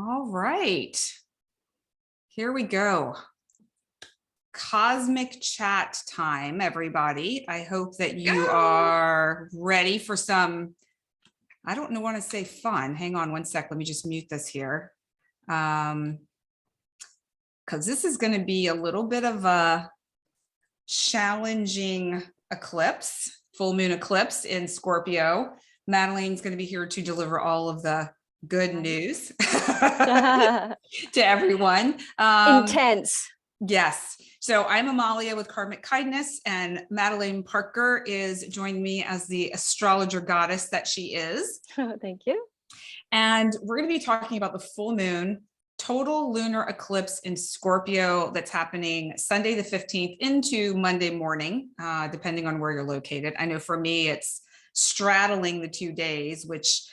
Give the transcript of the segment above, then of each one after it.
All right. Here we go. Cosmic chat time, everybody. I hope that you are ready for some, I don't want to say fun. Hang on one sec. Let me just mute this here. Because this is going to be a little bit of a challenging eclipse, full moon eclipse in Scorpio. Madelaine's going to be here to deliver all of the good news to everyone. Intense. Yes. So I'm Amalia with Karmic Kindness, and Madeleine Parker is joining me as the astrologer goddess that she is. Thank you. And we're going to be talking about the full moon total lunar eclipse in Scorpio that's happening Sunday the 15th into Monday morning, depending on where you're located. I know for me, it's straddling the 2 days, which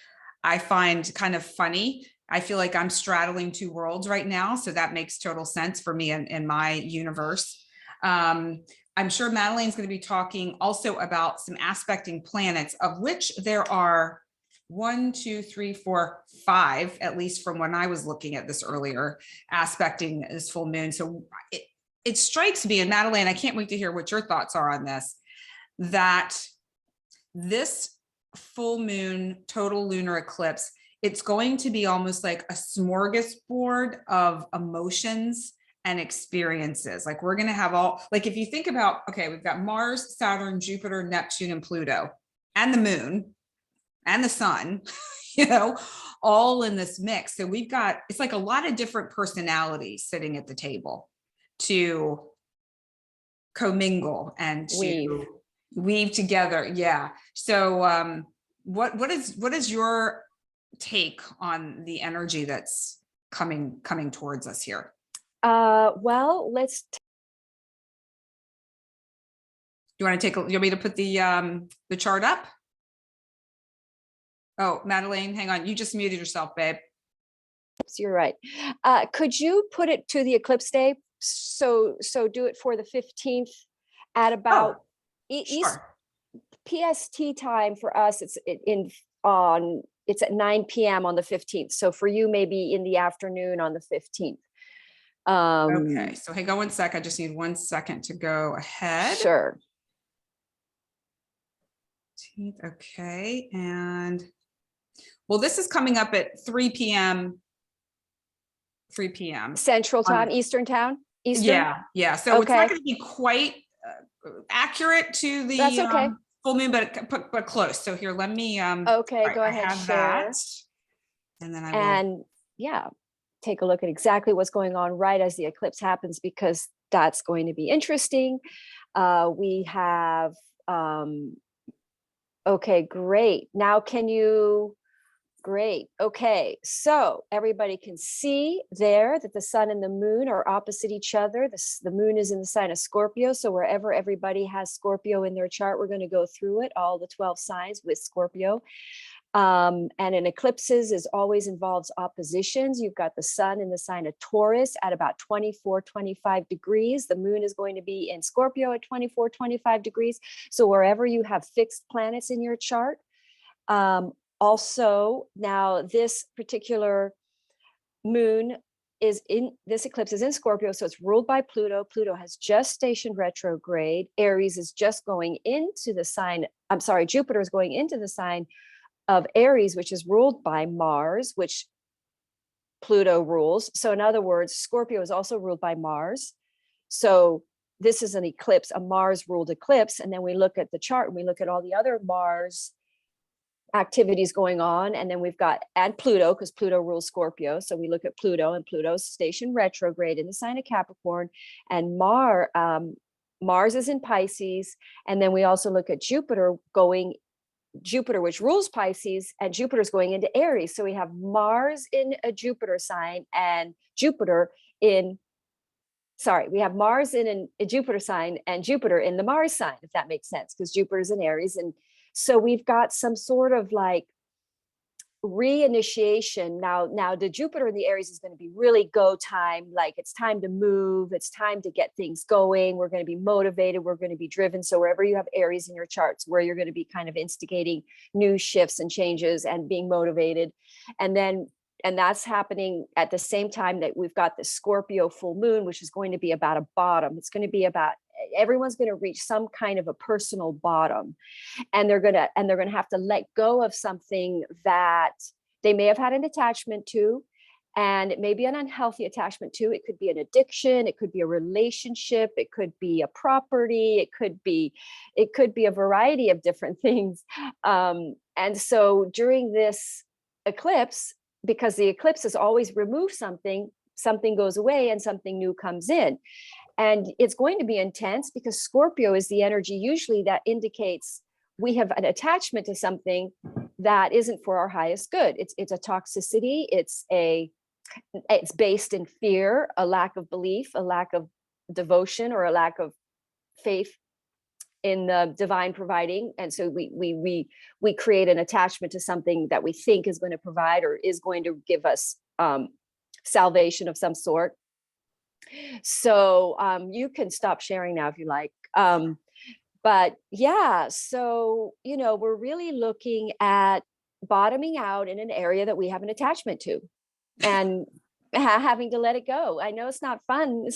I find kind of funny. I feel like I'm straddling two worlds right now. So that makes total sense for me in my universe. I'm sure Madelaine's going to be talking also about some aspecting planets, of which there are 1, 2, 3, 4, 5, at least from when I was looking at this earlier, aspecting this full moon. So it strikes me, and Madeleine, I can't wait to hear what your thoughts are on this, that this full moon total lunar eclipse, it's going to be almost like a smorgasbord of emotions and experiences. Like we're going to have all, like if you think about, okay, we've got Mars, Saturn, Jupiter, Neptune, and Pluto, and the moon, and the sun, all in this mix. So we've got, it's like a lot of different personalities sitting at the table to commingle and to weave together. Yeah. So what is your take on the energy that's coming towards us here? Well, let's. Do you want to you want me to put the chart up? Oh, Madeleine, hang on. You just muted yourself, babe. You're right. Could you put it to the eclipse day? So do it for the 15th at about East PST time for us. It's it's at 9 p.m. on the 15th. So for you, maybe in the afternoon on the 15th. Okay. So hang on one sec. I just need 1 second to go ahead. Sure. Okay. And well, this is coming up at 3 p.m. Central time, Eastern time. Yeah. So it's not going to be quite accurate to the That's okay. Full moon, but close. So here, let me. Okay, go ahead. I have share. that, and then I will. And take a look at exactly what's going on right as the eclipse happens, because that's going to be interesting. We have. Okay, great. Now, great. Okay, so everybody can see there that the sun and the moon are opposite each other. The moon is in the sign of Scorpio. So wherever everybody has Scorpio in their chart, we're going to go through it, all the 12 signs with Scorpio. And in eclipses is always involves oppositions. You've got the sun in the sign of Taurus at about 24, 25 degrees. The moon is going to be in Scorpio at 24, 25 degrees. So wherever you have fixed planets in your chart, also, now this particular moon is in, this eclipse is in Scorpio, so it's ruled by Pluto. Pluto has just stationed retrograde. Aries is just going into the sign, Jupiter is going into the sign of Aries, which is ruled by Mars, which Pluto rules. So in other words, Scorpio is also ruled by Mars. So this is an eclipse, a Mars-ruled eclipse. And then we look at the chart and we look at all the other Mars activities going on, and then we've got Pluto, because Pluto rules Scorpio, so we look at Pluto, and Pluto's stationed retrograde in the sign of Capricorn, and Mars is in Pisces, and then we also look at Jupiter, which rules Pisces, and Jupiter's going into Aries. So we have Mars in a Jupiter sign and we have Mars in a Jupiter sign and Jupiter in the Mars sign, if that makes sense, because Jupiter's in Aries. And so we've got some sort of like reinitiation. Now the Jupiter in the Aries is going to be really go time. Like it's time to move. It's time to get things going. We're going to be motivated. We're going to be driven. So wherever you have Aries in your charts, where you're going to be kind of instigating new shifts and changes and being motivated. And then that's happening at the same time that we've got the Scorpio full moon, which is going to be about a bottom. It's going to be about, everyone's going to reach some kind of a personal bottom, and they're going to have to let go of something that they may have had an attachment to, and it may be an unhealthy attachment to. It could be an addiction, it could be a relationship, it could be a property, it could be a variety of different things. And so during this eclipse, because the eclipses always remove something, something goes away and something new comes in. And it's going to be intense because Scorpio is the energy usually that indicates we have an attachment to something that isn't for our highest good. It's a toxicity. It's based in fear, a lack of belief, a lack of devotion, or a lack of faith in the divine providing. And so we create an attachment to something that we think is going to provide or is going to give us salvation of some sort. So you can stop sharing now if you like. But yeah, so, we're really looking at bottoming out in an area that we have an attachment to and having to let it go. I know it's not fun,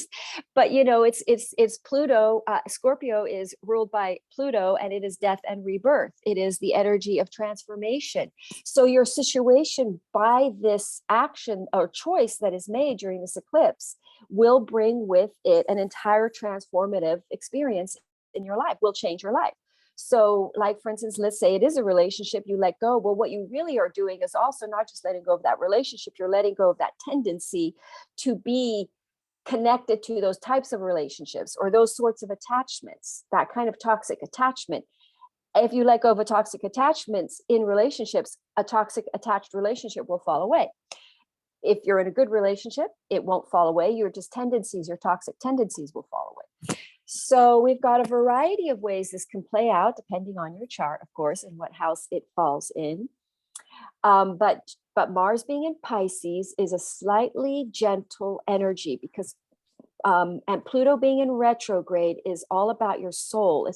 but it's Pluto. Scorpio is ruled by Pluto, and it is death and rebirth. It is the energy of transformation. So your situation, by this action or choice that is made during this eclipse, will bring with it an entire transformative experience in your life, will change your life. So like, for instance, let's say it is a relationship you let go. Well, what you really are doing is also not just letting go of that relationship, you're letting go of that tendency to be connected to those types of relationships or those sorts of attachments, that kind of toxic attachment. If you let go of a toxic attachments in relationships, a toxic attached relationship will fall away. If you're in a good relationship, it won't fall away. Your toxic tendencies will fall away. So we've got a variety of ways this can play out, depending on your chart, of course, and what house it falls in. But Mars being in Pisces is a slightly gentle energy because, and Pluto being in retrograde is all about your soul.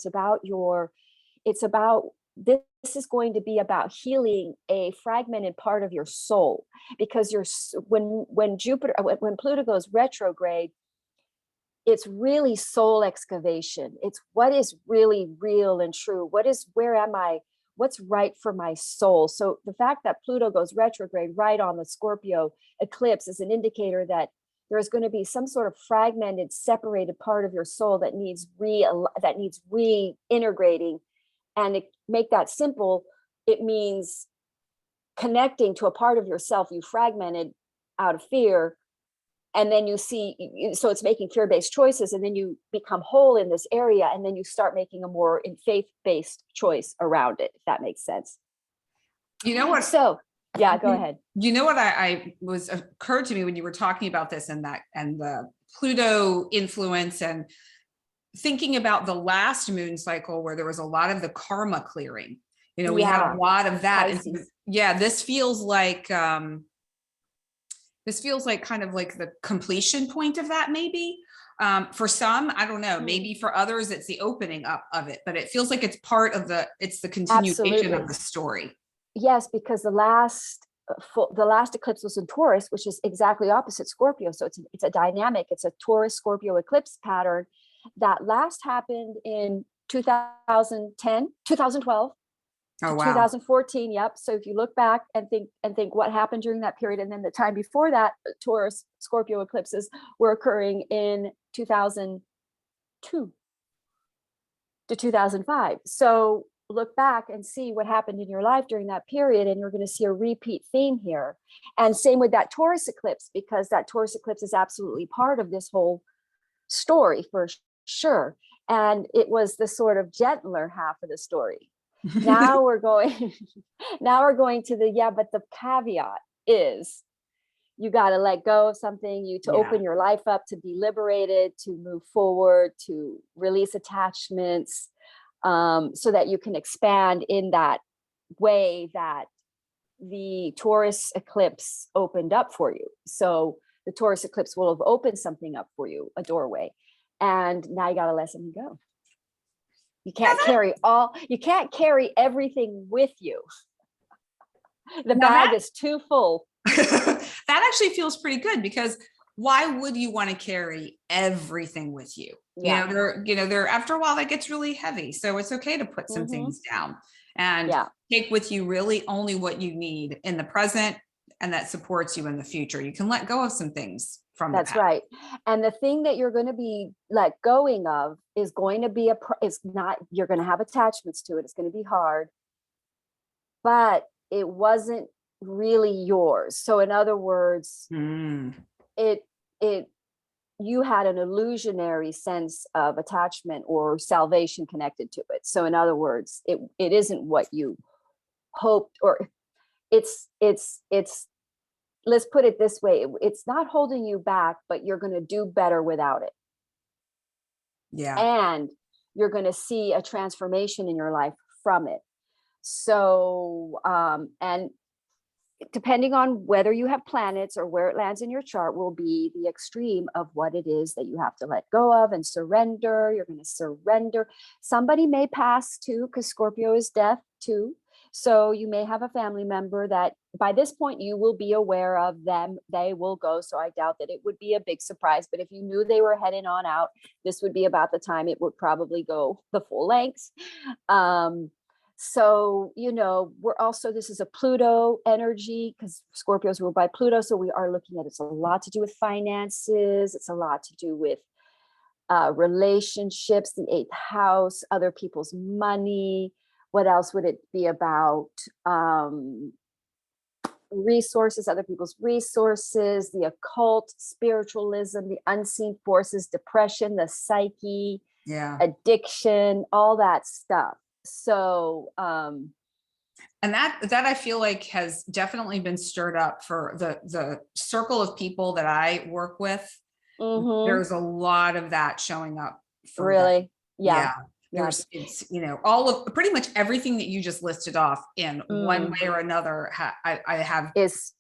This is going to be about healing a fragmented part of your soul, because when Pluto goes retrograde, it's really soul excavation. It's what is really real and true. Where am I? What's right for my soul? So the fact that Pluto goes retrograde right on the Scorpio eclipse is an indicator that there's going to be some sort of fragmented, separated part of your soul that needs reintegrating. And to make that simple, it means connecting to a part of yourself you fragmented out of fear. And then so it's making fear-based choices, and then you become whole in this area, and then you start making a more faith-based choice around it, if that makes sense. You know what? So yeah, go ahead. You know what I was occurred to me when you were talking about this and the Pluto influence, and thinking about the last moon cycle where there was a lot of the karma clearing. We had a lot of that. And this feels like kind of like the completion point of that, maybe. For some, I don't know, maybe for others, it's the opening up of it, but it feels like it's it's the continuation of the story. Yes, because the last eclipse was in Taurus, which is exactly opposite Scorpio. So it's a dynamic, it's a Taurus Scorpio eclipse pattern that last happened in 2012. Oh, wow. 2014. Yep. So if you look back and think what happened during that period, and then the time before that, Taurus Scorpio eclipses were occurring in 2002 to 2005. So look back and see what happened in your life during that period, and you're going to see a repeat theme here. And same with that Taurus eclipse, because that Taurus eclipse is absolutely part of this whole story for sure. And it was the sort of gentler half of the story. Now we're going to but the caveat is you got to let go of something, open your life up, to be liberated, to move forward, to release attachments, so that you can expand in that way that the Taurus eclipse opened up for you. So the Taurus eclipse will have opened something up for you, a doorway, and now you got to let something go. You can't carry everything with you. The bag is too full. That actually feels pretty good, because why would you want to carry everything with you? Yeah. They're after a while that gets really heavy. So it's okay to put some things down and Yeah. take with you really only what you need in the present, and that supports you in the future. You can let go of some things from the That's past. right. And the thing that you're going to be let going of is going to be it's not, you're going to have attachments to it. It's going to be hard, but it wasn't really yours. So in other words, it you had an illusionary sense of attachment or salvation connected to it. So in other words, it isn't what you hoped, or it's let's put it this way, it's not holding you back, but you're going to do better without it. Yeah. And you're going to see a transformation in your life from it. So and depending on whether you have planets or where it lands in your chart will be the extreme of what it is that you have to let go of and surrender. You're going to surrender. Somebody may pass too, because Scorpio is death too. So you may have a family member that by this point you will be aware of them. They will go. So I doubt that it would be a big surprise. But if you knew they were heading on out, this would be about the time it would probably go the full length. So, we're also, this is a Pluto energy because Scorpio is ruled by Pluto. So we are looking at, it's a lot to do with finances. It's a lot to do with relationships, the 8th house, other people's money. What else would it be about? Resources, other people's resources, the occult, spiritualism, the unseen forces, depression, the psyche, addiction, all that stuff. So and that I feel like has definitely been stirred up for the circle of people that I work with. There's a lot of that showing up for really them. There's it's all of pretty much everything that you just listed off in one way or another. I have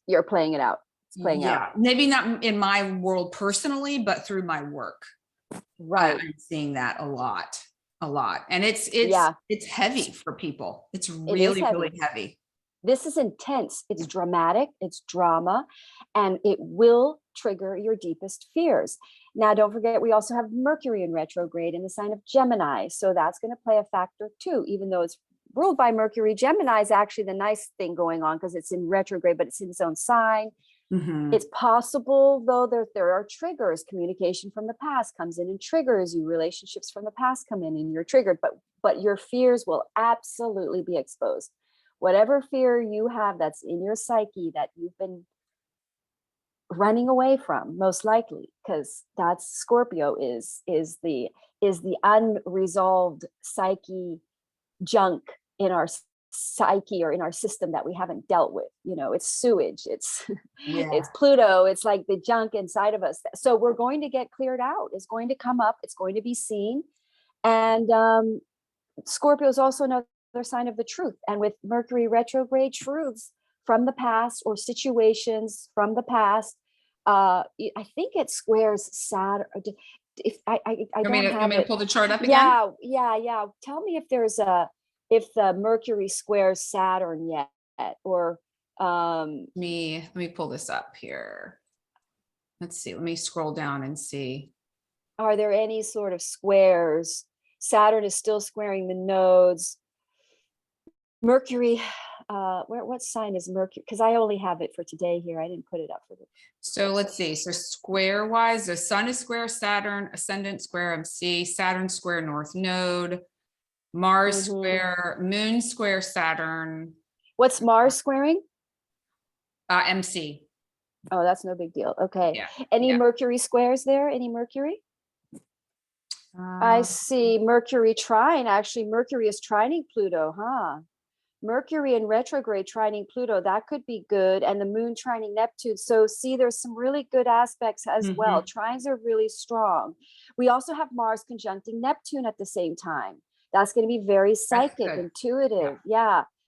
you're playing it out. It's playing out. Maybe not in my world personally, but through my work, right? I'm seeing that a lot. And it's heavy for people. It's really heavy. This is intense. It's dramatic. It's drama, and it will trigger your deepest fears. Now, don't forget, we also have Mercury in retrograde in the sign of Gemini. So that's going to play a factor too, even though it's ruled by Mercury. Gemini is actually the nice thing going on because it's in retrograde, but it's in its own sign. It's possible, though, there are triggers. Communication from the past comes in and triggers you. Relationships from the past come in and you're triggered, but your fears will absolutely be exposed. Whatever fear you have that's in your psyche that you've been running away from, most likely, because that's Scorpio is the unresolved psyche junk in our psyche or in our system that we haven't dealt with. It's sewage, it's it's Pluto, it's like the junk inside of us. So we're going to get cleared out. It's going to come up, it's going to be seen. And Scorpio is also another sign of the truth, and with Mercury retrograde, truths from the past or situations from the past, I think it squares Saturn. If I don't have it. Pull the chart up again. Yeah. Tell me if the Mercury squares Saturn yet, or let me pull this up here. Let's see. Let me scroll down and see. Are there any sort of squares? Saturn is still squaring the nodes. Mercury, what sign is Mercury? Because I only have it for today here. I didn't put it up for the. So let's see. So square wise, the sun is square Saturn, ascendant square MC, Saturn square North Node, Mars square, Moon square Saturn. What's Mars squaring? MC. Oh, that's no big deal. Okay. Any Mercury squares there? Any Mercury? I see Mercury trine. Actually, Mercury is trining Pluto, huh? Mercury in retrograde trining Pluto, that could be good. And the moon trining Neptune. So see, there's some really good aspects as well. Trines are really strong. We also have Mars conjuncting Neptune at the same time. That's going to be very psychic, intuitive.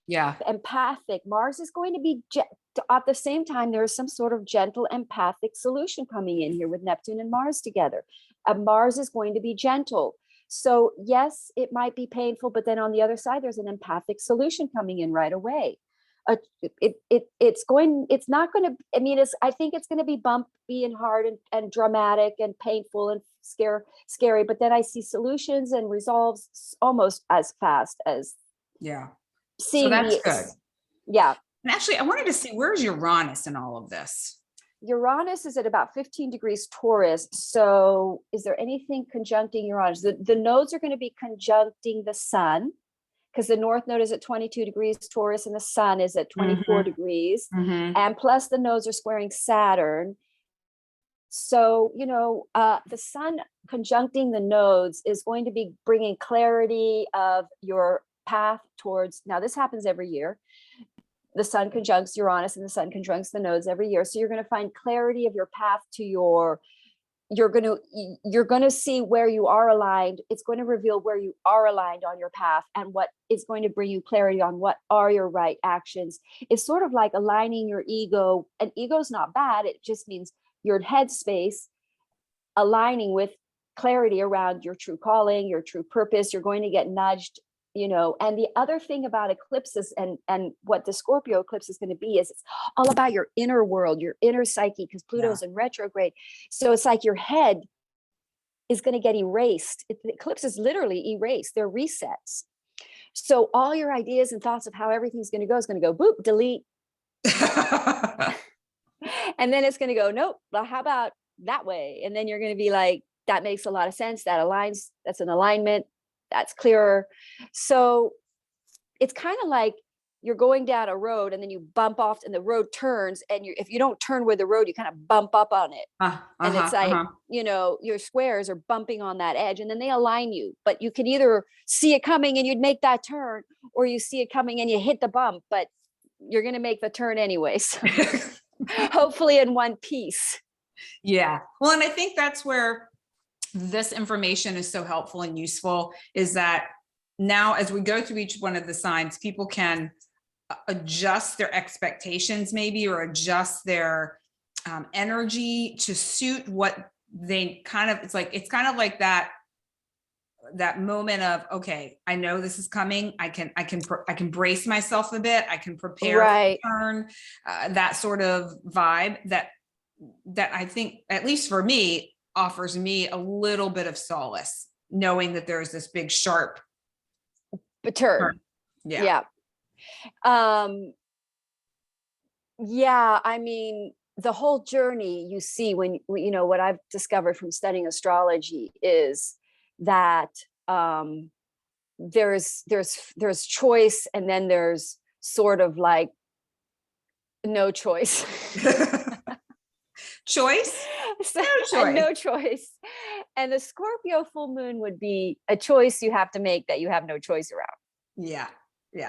Empathic. Mars is going to be, at the same time, there's some sort of gentle empathic solution coming in here with Neptune and Mars together. Mars is going to be gentle. So yes, it might be painful, but then on the other side, there's an empathic solution coming in right away. it's not going to, I mean, I think it's going to be bumpy and hard and dramatic and painful and scary, but then I see solutions and resolves almost as fast as Yeah. So seeing that's good. Yeah. And actually, I wanted to see, where's Uranus in all of this? Uranus is at about 15 degrees Taurus. So is there anything conjuncting Uranus? The nodes are going to be conjuncting the sun, because the north node is at 22 degrees Taurus and the sun is at 24 degrees. And plus the nodes are squaring Saturn. So, the sun conjuncting the nodes is going to be bringing clarity of your path towards, now this happens every year. The sun conjuncts Uranus and the sun conjuncts the nodes every year. So you're going to find clarity of your path to you're going to see where you are aligned. It's going to reveal where you are aligned on your path and what is going to bring you clarity on what are your right actions. It's sort of like aligning your ego, and ego's not bad. It just means your headspace aligning with clarity around your true calling, your true purpose. You're going to get nudged, and the other thing about eclipses and what the Scorpio eclipse is going to be is it's all about your inner world, your inner psyche, because Pluto's in retrograde. So it's like your head is going to get erased. The eclipse is literally erased. They're resets. So all your ideas and thoughts of how everything's going to go is going to go boop, delete. And then it's going to go, nope, well, how about that way? And then you're going to be like, that makes a lot of sense. That aligns. That's an alignment. That's clearer. So it's kind of like you're going down a road and then you bump off and the road turns, and if you don't turn with the road, you kind of bump up on it. And it's like, your squares are bumping on that edge and then they align you, but you can either see it coming and you'd make that turn, or you see it coming and you hit the bump, but you're going to make the turn anyways. Hopefully in one piece. Yeah. Well, and I think that's where this information is so helpful and useful, is that now as we go through each one of the signs, people can adjust their expectations maybe, or adjust their energy to suit what they it's kind of like that moment of, okay, I know this is coming. I can brace myself a bit. I can prepare for the turn, that sort of vibe that I think, at least for me, offers me a little bit of solace, knowing that there's this big sharp turn. Yeah. I mean, the whole journey you see when, what I've discovered from studying astrology is that there's choice, and then there's sort of like no choice. Choice? No choice. No choice. And the Scorpio full moon would be a choice you have to make that you have no choice around. Yeah.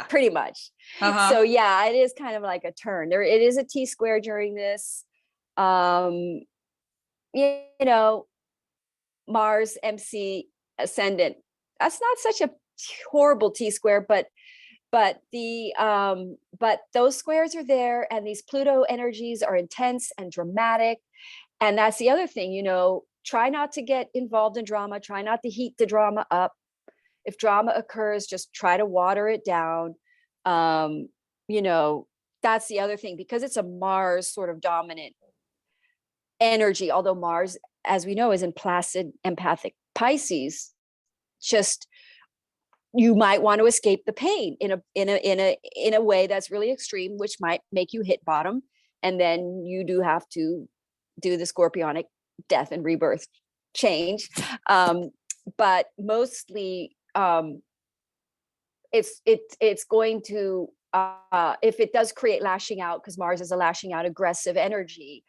Pretty much. So yeah, it is kind of like a turn. It is a T-square during this. Mars, MC, ascendant. That's not such a horrible T-square, but those squares are there, and these Pluto energies are intense and dramatic. And that's the other thing, try not to get involved in drama, try not to heat the drama up. If drama occurs, just try to water it down. That's the other thing, because it's a Mars sort of dominant energy, although Mars, as we know, is in placid empathic Pisces. Just, you might want to escape the pain in a way that's really extreme, which might make you hit bottom, and then you do have to do the Scorpionic death and rebirth change. But mostly, it's going to, if it does create lashing out, because Mars is a lashing out, aggressive energy.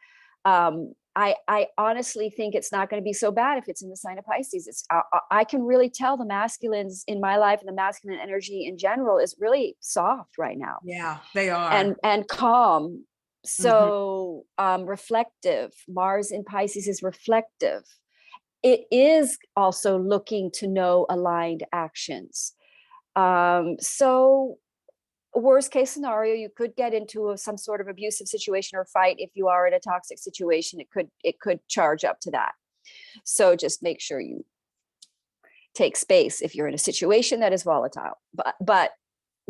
I honestly think it's not going to be so bad if it's in the sign of Pisces. I can really tell the masculines in my life, and the masculine energy in general is really soft right now. Yeah, they are. And calm. So reflective. Mars in Pisces is reflective. It is also looking to know aligned actions. So worst case scenario, you could get into some sort of abusive situation or fight. If you are in a toxic situation, it could charge up to that. So just make sure you take space if you're in a situation that is volatile. But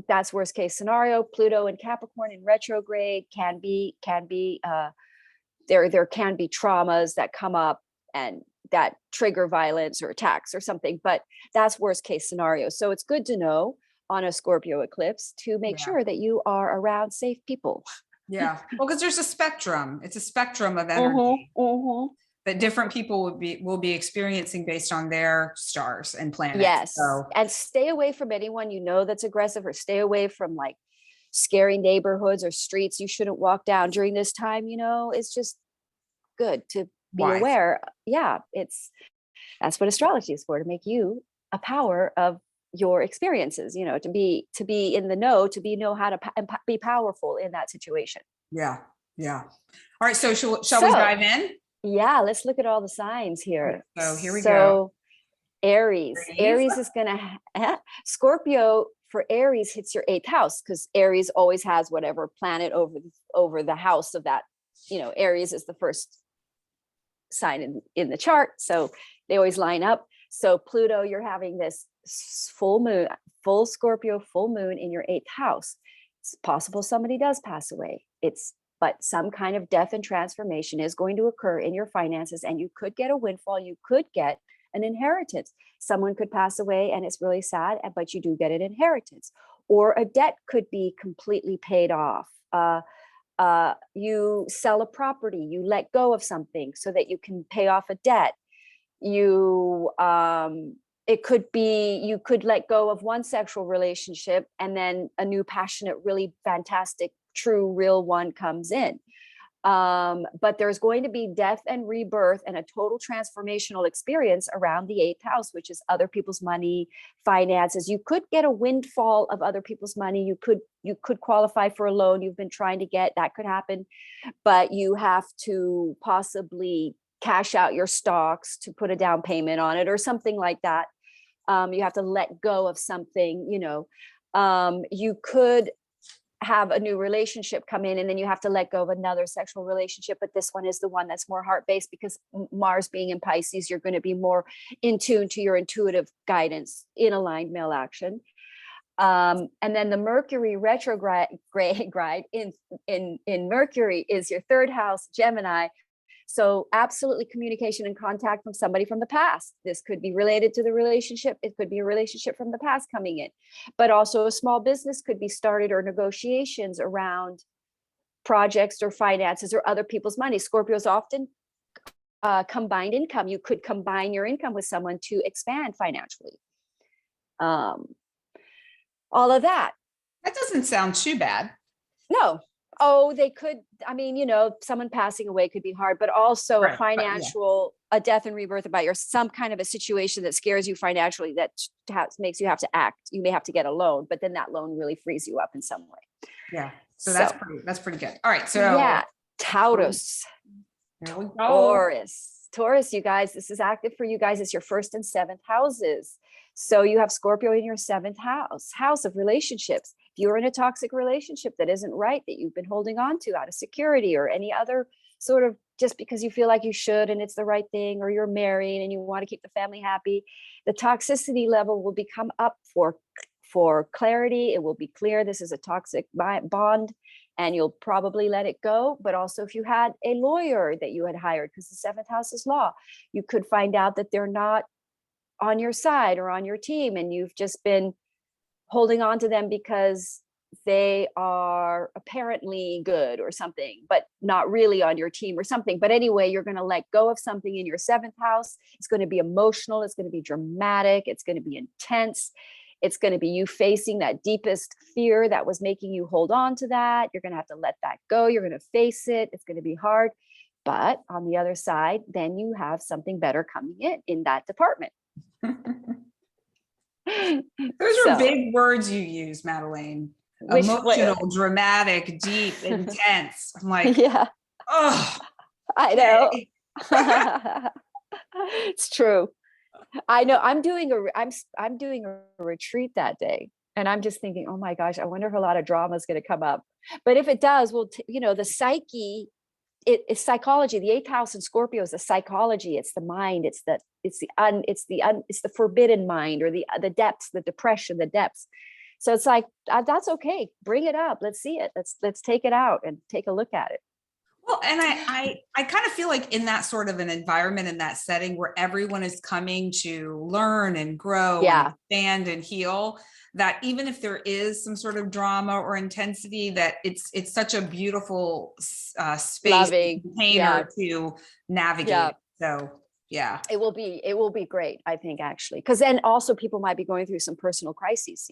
that's worst case scenario. Pluto in Capricorn in retrograde can be there can be traumas that come up and that trigger violence or attacks or something, but that's worst case scenario. So it's good to know on a Scorpio eclipse to make sure that you are around safe people. Yeah. Well, because there's a spectrum. It's a spectrum of energy that different people will be experiencing based on their stars and planets. Yes. So. And stay away from anyone you know that's aggressive, or stay away from like scary neighborhoods or streets you shouldn't walk down during this time. It's just good to be aware. Yeah, that's what astrology is for, to make you a power of your experiences, to be in the know, know how to be powerful in that situation. Yeah. All right. So shall we dive in? Yeah, let's look at all the signs here. Right, so here we go. Aries is gonna Scorpio for Aries hits your 8th house, because Aries always has whatever planet over the house of that. Aries is the first sign in the chart, so they always line up. So Pluto, you're having this full Scorpio full moon in your 8th house. It's possible somebody does pass away. But some kind of death and transformation is going to occur in your finances, and you could get a windfall. You could get an inheritance. Someone could pass away and it's really sad, but you do get an inheritance. Or a debt could be completely paid off. You sell a property, you let go of something so that you can pay off a debt. It could be you could let go of one sexual relationship, and then a new passionate, really fantastic, true, real one comes in. But there's going to be death and rebirth and a total transformational experience around the 8th house, which is other people's money, finances. You could get a windfall of other people's money. You could qualify for a loan you've been trying to get. That could happen, but you have to possibly cash out your stocks to put a down payment on it or something like that. You have to let go of something. You could have a new relationship come in, and then you have to let go of another sexual relationship, but this one is the one that's more heart-based, because Mars being in Pisces, you're going to be more in tune to your intuitive guidance in aligned male action. And then the Mercury retrograde in Mercury is your 3rd house, Gemini. So absolutely communication and contact from somebody from the past. This could be related to the relationship. It could be a relationship from the past coming in, but also a small business could be started, or negotiations around projects or finances or other people's money. Scorpios often combined income. You could combine your income with someone to expand financially. All of that. That doesn't sound too bad. No. Oh, they could, someone passing away could be hard, but also a financial, a death and rebirth about some kind of a situation that scares you financially, that makes you have to act. You may have to get a loan, but then that loan really frees you up in some way. Yeah. So that's pretty good. All right. So yeah, Taurus. Here we go. Taurus, you guys, this is active for you guys. It's your 1st and 7th houses. So you have Scorpio in your 7th house of relationships. If you're in a toxic relationship that isn't right, that you've been holding on to out of security or any other sort of, just because you feel like you should and it's the right thing, or you're married and you want to keep the family happy, the toxicity level will become up for clarity. It will be clear this is a toxic bond, and you'll probably let it go. But also, if you had a lawyer that you had hired, because the 7th house is law, you could find out that they're not on your side or on your team, and you've just been holding on to them because they are apparently good or something, but not really on your team or something. But anyway, you're going to let go of something in your 7th house. It's going to be emotional. It's going to be dramatic. It's going to be intense. It's going to be you facing that deepest fear that was making you hold on to that. You're going to have to let that go. You're going to face it. It's going to be hard. But on the other side, then you have something better coming in that department. Those are big words you use, Madeleine. Emotional, dramatic, deep, intense. I'm like, yeah. Oh, I know. It's true. I know. I'm doing a retreat that day, and I'm just thinking, oh my gosh, I wonder if a lot of drama is going to come up. But if it does, the psyche. It's psychology. The 8th house in Scorpio is the psychology. It's the mind. It's the forbidden mind, or the depths, the depression, the depths. So it's like, that's okay. Bring it up. Let's see it. Let's take it out and take a look at it. Well, and I kind of feel like in that sort of an environment, in that setting where everyone is coming to learn and grow and expand and heal, that even if there is some sort of drama or intensity, that it's such a beautiful space container to navigate. So yeah, it will be great, I think, actually, because then also people might be going through some personal crises,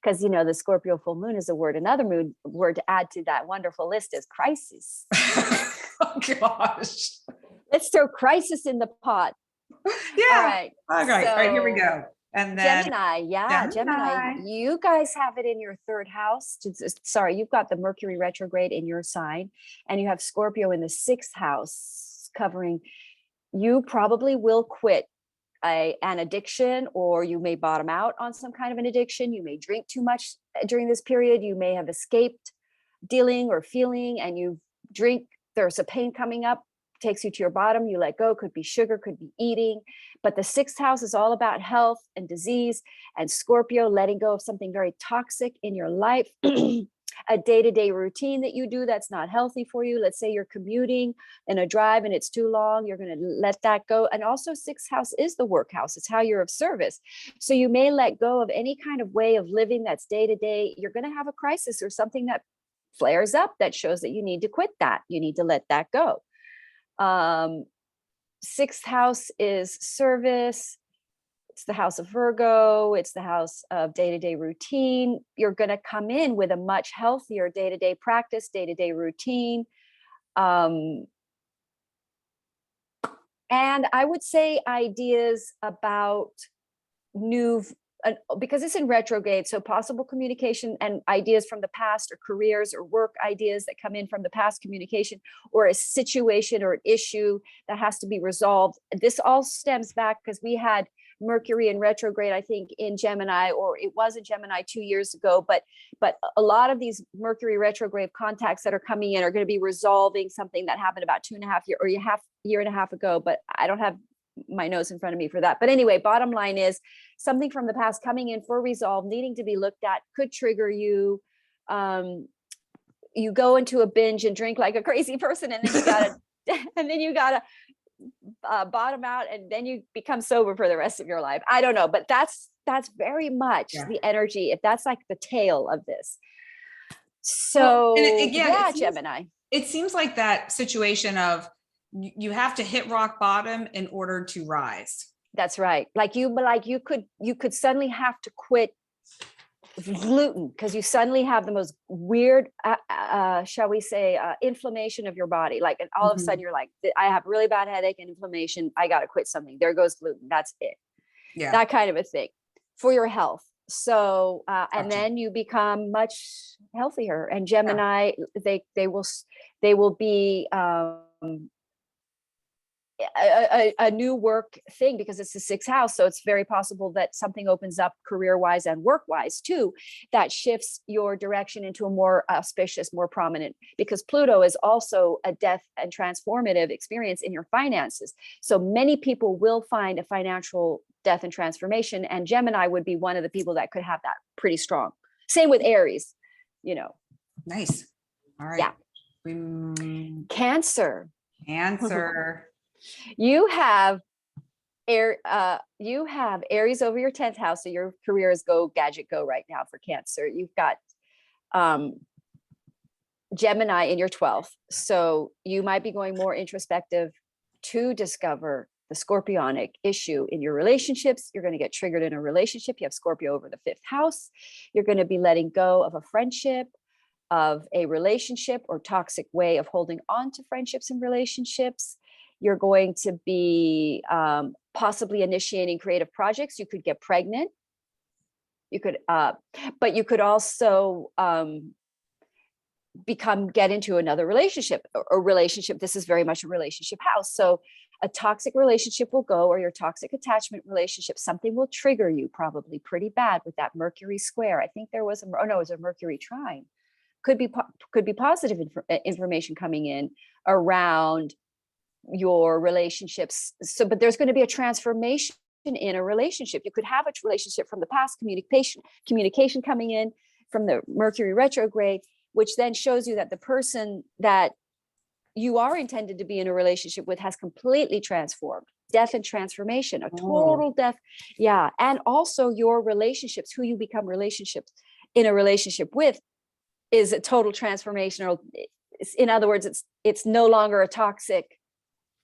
because the Scorpio full moon is a word. Another moon word to add to that wonderful list is crisis. Oh gosh, let's throw crisis in the pot. Yeah. All right. Okay. So, all right, here we go. And then Gemini, you guys have it in your third house. Sorry, you've got the Mercury retrograde in your sign, and you have Scorpio in the sixth house covering. You probably will quit an addiction, or you may bottom out on some kind of an addiction. You may drink too much during this period. You may have escaped dealing or feeling, and you drink. There's a pain coming up, takes you to your bottom. You let go. Could be sugar, could be eating. But the sixth house is all about health and disease, and Scorpio letting go of something very toxic in your life. A day-to-day routine that you do that's not healthy for you. Let's say you're commuting in a drive and it's too long, you're going to let that go. And also sixth house is the work house. It's how you're of service. So you may let go of any kind of way of living that's day-to-day. You're going to have a crisis or something that flares up that shows that you need to quit that. You need to let that go. Sixth house is service. It's the house of Virgo. It's the house of day-to-day routine. You're going to come in with a much healthier day-to-day practice, day-to-day routine. And I would say ideas about new, because it's in retrograde, so possible communication and ideas from the past, or careers or work ideas that come in from the past communication, or a situation or an issue that has to be resolved. This all stems back because we had Mercury in retrograde, I think, in Gemini, or it was in Gemini 2 years ago, but a lot of these Mercury retrograde contacts that are coming in are going to be resolving something that happened about 2.5 years or year and a half ago, but I don't have my notes in front of me for that. But anyway, bottom line is something from the past coming in for resolve, needing to be looked at, could trigger you. You go into a binge and drink like a crazy person, and then you gotta bottom out, and then you become sober for the rest of your life. I don't know, but that's very much the energy, if that's like the tail of this. So well, Gemini, it seems like that situation of you have to hit rock bottom in order to rise. That's right. Like you could suddenly have to quit gluten because you suddenly have the most weird, shall we say, inflammation of your body. Like, and all of a sudden you're like, I have really bad headache and inflammation. I got to quit something. There goes gluten. That's it. Yeah. That kind of a thing for your health. So, and then you become much healthier. And Gemini, they will be, a new work thing because it's the sixth house. So it's very possible that something opens up career-wise and work-wise too, that shifts your direction into a more auspicious, more prominent, because Pluto is also a death and transformative experience in your finances. So many people will find a financial death and transformation, and Gemini would be one of the people that could have that pretty strong. Same with Aries, Nice. All right. Yeah. Cancer. You have Aries over your 10th house, so your career is go gadget go right now for Cancer. You've got Gemini in your 12th, so you might be going more introspective to discover the Scorpionic issue in your relationships. You're going to get triggered in a relationship. You have Scorpio over the 5th house. You're going to be letting go of a friendship, of a relationship, or toxic way of holding on to friendships and relationships. You're going to be possibly initiating creative projects. You could get pregnant. You could, but you could also get into another relationship or relationship. This is very much a relationship house. So a toxic relationship will go, or your toxic attachment relationship, something will trigger you probably pretty bad with that Mercury square. I think there was it was a Mercury trine. Could be positive information coming in around your relationships. So, but there's going to be a transformation in a relationship. You could have a relationship from the past, communication coming in from the Mercury retrograde, which then shows you that the person that you are intended to be in a relationship with has completely transformed. Death and transformation, a total death. Yeah. And also your relationships, who you become in a relationship with, is a total transformational. In other words, it's no longer a toxic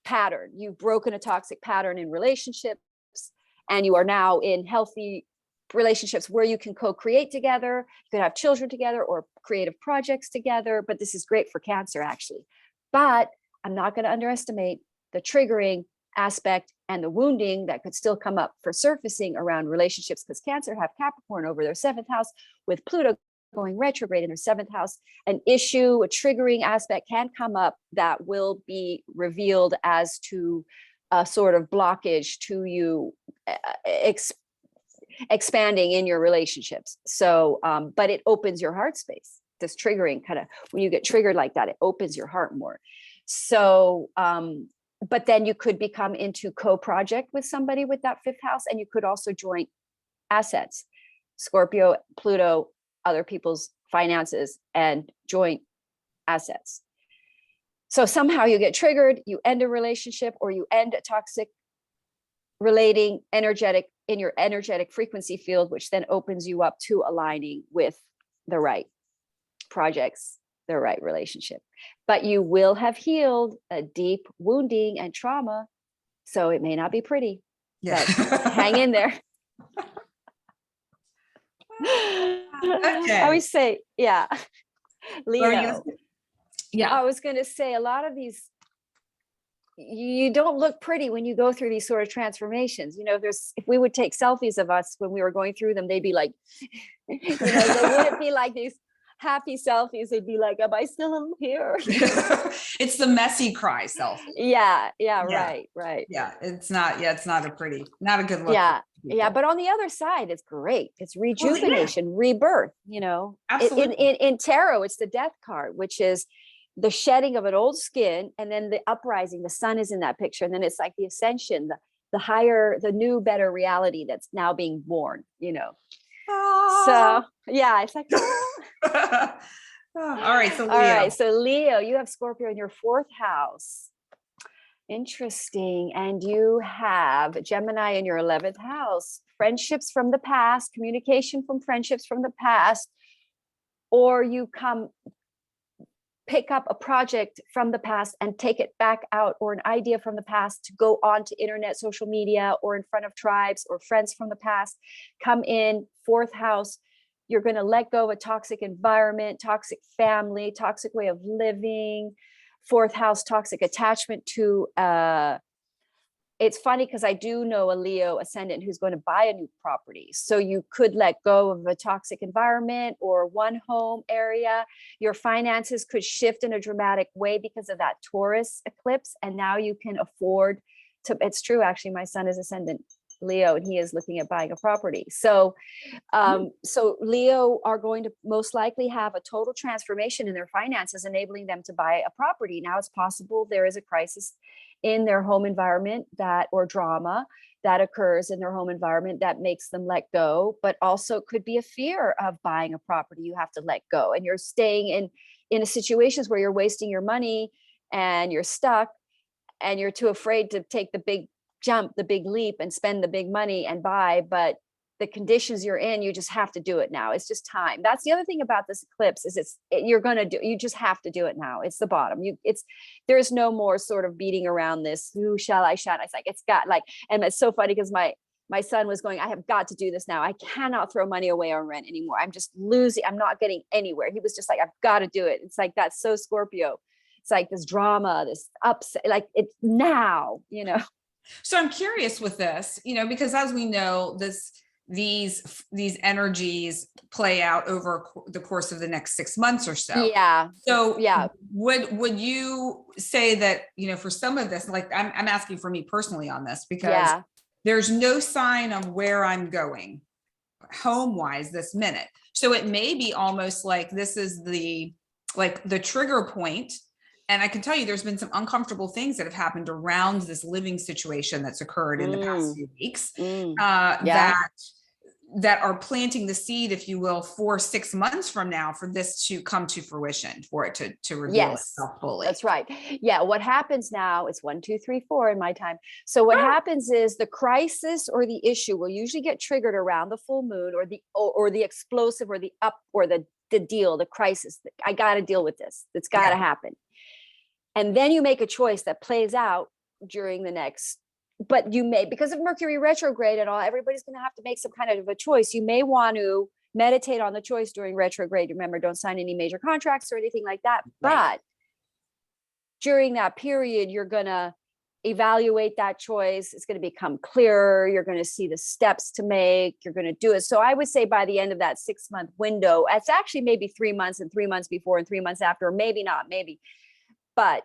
pattern. You've broken a toxic pattern in relationships, and you are now in healthy relationships where you can co-create together. You can have children together or creative projects together. But this is great for Cancer, actually. But I'm not going to underestimate the triggering aspect and the wounding that could still come up for surfacing around relationships, because Cancer have Capricorn over their 7th house with Pluto going retrograde in their 7th house. An issue, a triggering aspect can come up that will be revealed as to a sort of blockage to you expanding in your relationships. So, but it opens your heart space. This triggering kind of, when you get triggered like that, it opens your heart more. So, but then you could become into co-project with somebody with that 5th house, and you could also joint assets, Scorpio, Pluto, other people's finances, and joint assets. So somehow you get triggered, you end a relationship, or you end a toxic relating in your energetic frequency field, which then opens you up to aligning with the right projects, the right relationship. But you will have healed a deep wounding and trauma, so it may not be pretty. Yeah. But hang in there. Okay. I always say, yeah, Leo. Yeah. I was going to say, a lot of these, you don't look pretty when you go through these sort of transformations. You know, if we would take selfies of us when we were going through them, they'd be like, they wouldn't be like these happy selfies. They'd be like, am I still here? It's the messy cry selfie. Yeah. Right. Yeah. It's not a good look. Yeah. But on the other side, it's great. It's rejuvenation, rebirth, Absolutely. In tarot, it's the death card, which is the shedding of an old skin, and then the uprising. The sun is in that picture. And then it's like the ascension, the higher, the new, better reality that's now being born, So yeah, it's like, all right. So Leo. All right. So Leo, you have Scorpio in your 4th house. Interesting. And you have Gemini in your 11th house. Friendships from the past, communication from friendships from the past, or you pick up a project from the past and take it back out, or an idea from the past to go on to internet, social media, or in front of tribes or friends from the past. Come in 4th house. You're going to let go of a toxic environment, toxic family, toxic way of living. 4th house, toxic attachment to, it's funny because I do know a Leo ascendant who's going to buy a new property. So you could let go of a toxic environment or one home area. Your finances could shift in a dramatic way because of that Taurus eclipse. And now you can afford to, it's true, actually, my son is ascendant Leo, and he is looking at buying a property. So, so Leo are going to most likely have a total transformation in their finances, enabling them to buy a property. Now it's possible there is a crisis in their home environment or drama that occurs in their home environment that makes them let go, but also could be a fear of buying a property you have to let go. And you're staying in a situations where you're wasting your money and you're stuck and you're too afraid to take the big jump, the big leap, and spend the big money and buy. But the conditions you're in, you just have to do it now. It's just time. That's the other thing about this eclipse is you just have to do it now. It's the bottom. There's no more sort of beating around this. Who shall I shut? It's like, it's got like, and it's so funny because my son was going, I have got to do this now. I cannot throw money away on rent anymore. I'm just losing. I'm not getting anywhere. He was just like, I've got to do it. It's like, that's so Scorpio. It's like this drama, this upset, like it's now, So I'm curious with this, because as we know, these energies play out over the course of the next 6 months or so. Yeah. So yeah, would you say that, for some of this, like I'm asking for me personally on this, because there's no sign of where I'm going home wise this minute. So it may be almost like this is the trigger point And I can tell you, there's been some uncomfortable things that have happened around this living situation that's occurred in the past few weeks, Yeah. that are planting the seed, if you will, for 6 months from now, for this to come to fruition, for it to reveal Yes, itself fully. that's right. Yeah. What happens now, it's 1, 2, 3, 4 in my time. So what happens is the crisis or the issue will usually get triggered around the full moon, or the explosive, or the up, or the deal, the crisis. I got to deal with this. It's got to happen. And then you make a choice that plays out during the next, but you may, because of Mercury retrograde and all, everybody's going to have to make some kind of a choice. You may want to meditate on the choice during retrograde. Remember, don't sign any major contracts or anything like that. But during that period, you're going to evaluate that choice. It's going to become clearer. You're going to see the steps to make. You're going to do it. So I would say by the end of that 6-month window, it's actually maybe 3 months, and 3 months before and 3 months after, or maybe not, maybe. But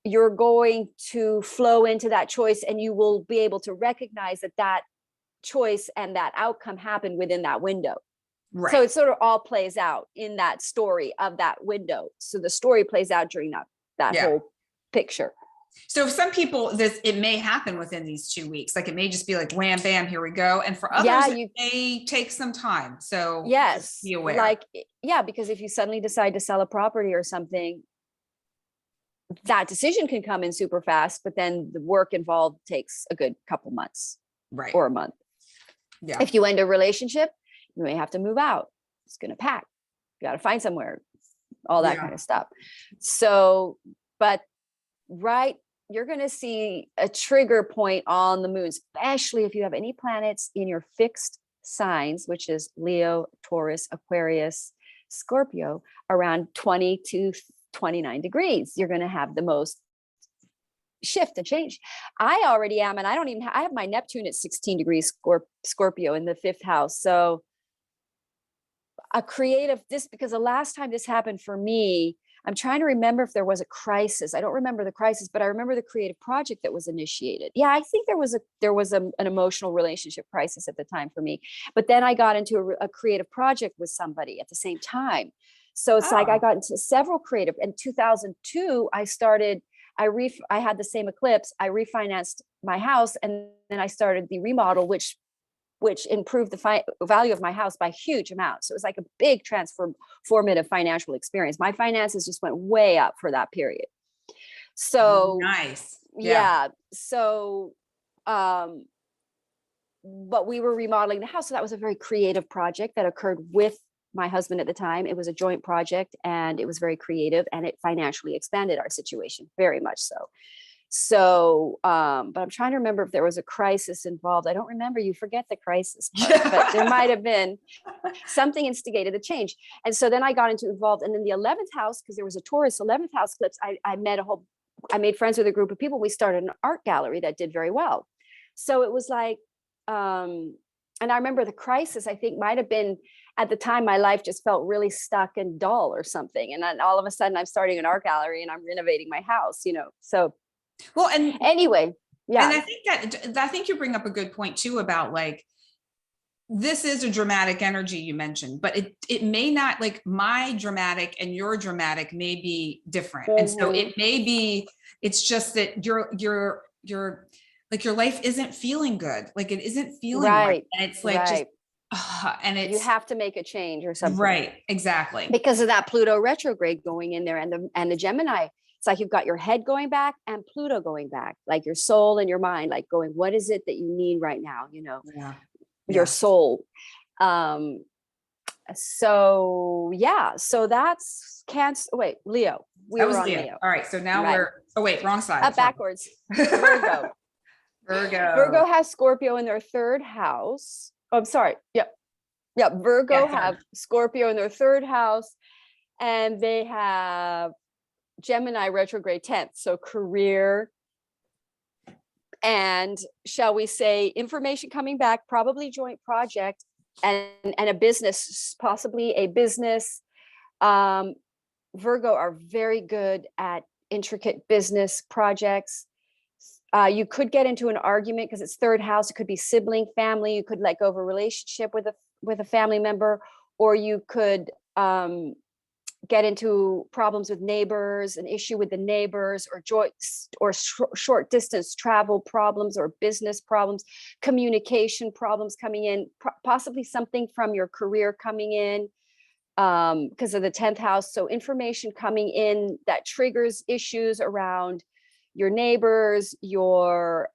you're going to flow into that choice, and you will be able to recognize that choice and that outcome happened within that window. Right. So it sort of all plays out in that story of that window. So the story plays out during that whole picture. So for some people, it may happen within these 2 weeks. Like, it may just be like, wham, bam, here we go. And for others, it may take some time. So yes, be aware. Because if you suddenly decide to sell a property or something, that decision can come in super fast, but then the work involved takes a good couple months, or a month. Yeah. If you end a relationship, you may have to move out. It's going to pack. You got to find somewhere, all that kind of stuff. So, but you're going to see a trigger point on the moon, especially if you have any planets in your fixed signs, which is Leo, Taurus, Aquarius, Scorpio, around 20 to 29 degrees. You're going to have the most shift and change. I already am, and I have my Neptune at 16 degrees Scorpio in the 5th house. So because the last time this happened for me, I'm trying to remember if there was a crisis. I don't remember the crisis, but I remember the creative project that was initiated. Yeah, I think there was an emotional relationship crisis at the time for me. But then I got into a creative project with somebody at the same time. So it's like I got into several creative. In 2002, I had the same eclipse. I refinanced my house, and then I started the remodel, which improved the value of my house by huge amounts. So it was like a big transformative financial experience. My finances just went way up for that period. So nice. Yeah. So, but we were remodeling the house. So that was a very creative project that occurred with my husband at the time. It was a joint project, and it was very creative, and it financially expanded our situation very much so. So, but I'm trying to remember if there was a crisis involved. I don't remember. You forget the crisis part, but there might have been something instigated the change. And so then I got involved. And in the 11th house, because there was a Taurus 11th house eclipse, I made friends with a group of people. We started an art gallery that did very well. So it was like, and I remember the crisis, I think, might have been at the time my life just felt really stuck and dull or something. And then all of a sudden I'm starting an art gallery and I'm renovating my house, so. Well, and anyway, yeah. And I think you bring up a good point too, about like, this is a dramatic energy you mentioned, but it may not, like, my dramatic and your dramatic may be different. And so it may be, it's just that your like, your life isn't feeling good. Like, it isn't feeling right. And it's like, just, and it's, you have to make a change or something. Right. Exactly. Because of that Pluto retrograde going in there, and the Gemini. It's like you've got your head going back and Pluto going back, like your soul and your mind, like going, what is it that you need right now? Your soul. So that's Cancer. Wait, Leo. That was Leo. All right. So now wrong side. Backwards. Virgo. Virgo has Scorpio in their 3rd house. Oh, I'm sorry. Yep. Virgo have Scorpio in their 3rd house, and they have Gemini retrograde 10th. So career, and shall we say information coming back, probably joint project, and a business, possibly a business. Virgo are very good at intricate business projects. You could get into an argument because it's 3rd house. It could be sibling, family. You could let go of a relationship with a family member, or you could get into problems with neighbors, an issue with the neighbors, or short distance travel problems, or business problems, communication problems coming in, possibly something from your career coming in because of the 10th house. So information coming in that triggers issues around your neighbors, your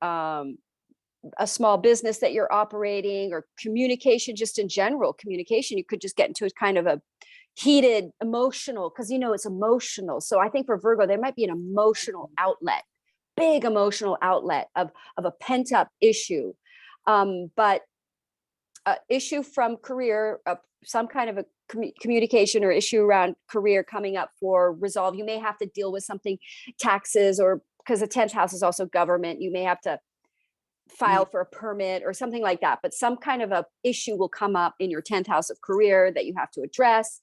a small business that you're operating, or communication, just in general communication. You could just get into a kind of a heated emotional, because it's emotional. So I think for Virgo, there might be an emotional outlet, big emotional outlet of a pent up issue. But issue from career, some kind of a communication or issue around career coming up for resolve. You may have to deal with something, taxes, or because the 10th house is also government, you may have to file for a permit or something like that. But some kind of a issue will come up in your 10th house of career that you have to address,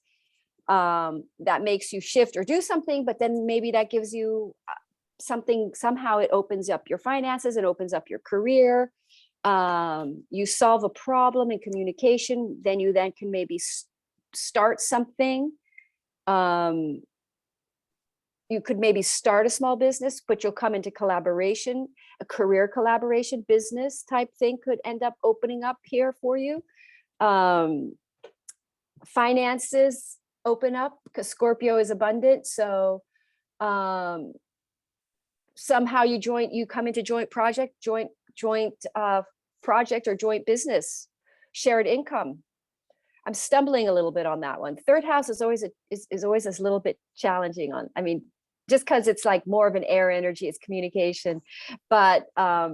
that makes you shift or do something. But then maybe that gives you something, somehow it opens up your finances, it opens up your career. You solve a problem in communication, then you can maybe start something. You could maybe start a small business, but you'll come into collaboration, a career collaboration, business type thing could end up opening up here for you. Finances open up because Scorpio is abundant. So somehow you come into joint project or joint business, shared income. I'm stumbling a little bit on that one. Third house is always always a little bit challenging just because it's like more of an air energy, it's communication. But I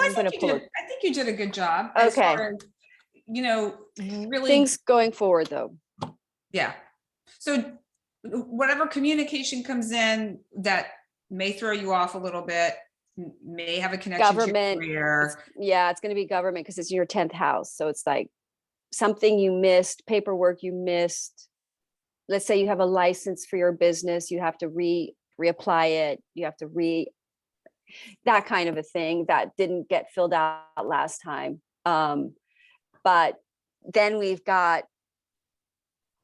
think you did a good job. As far as, really things going forward though. Yeah. So whatever communication comes in that may throw you off a little bit, may have a connection government, to career. It's going to be government because it's your 10th house. So it's like something you missed, paperwork you missed. Let's say you have a license for your business, you have to reapply it, you have to that kind of a thing that didn't get filled out last time. But then we've got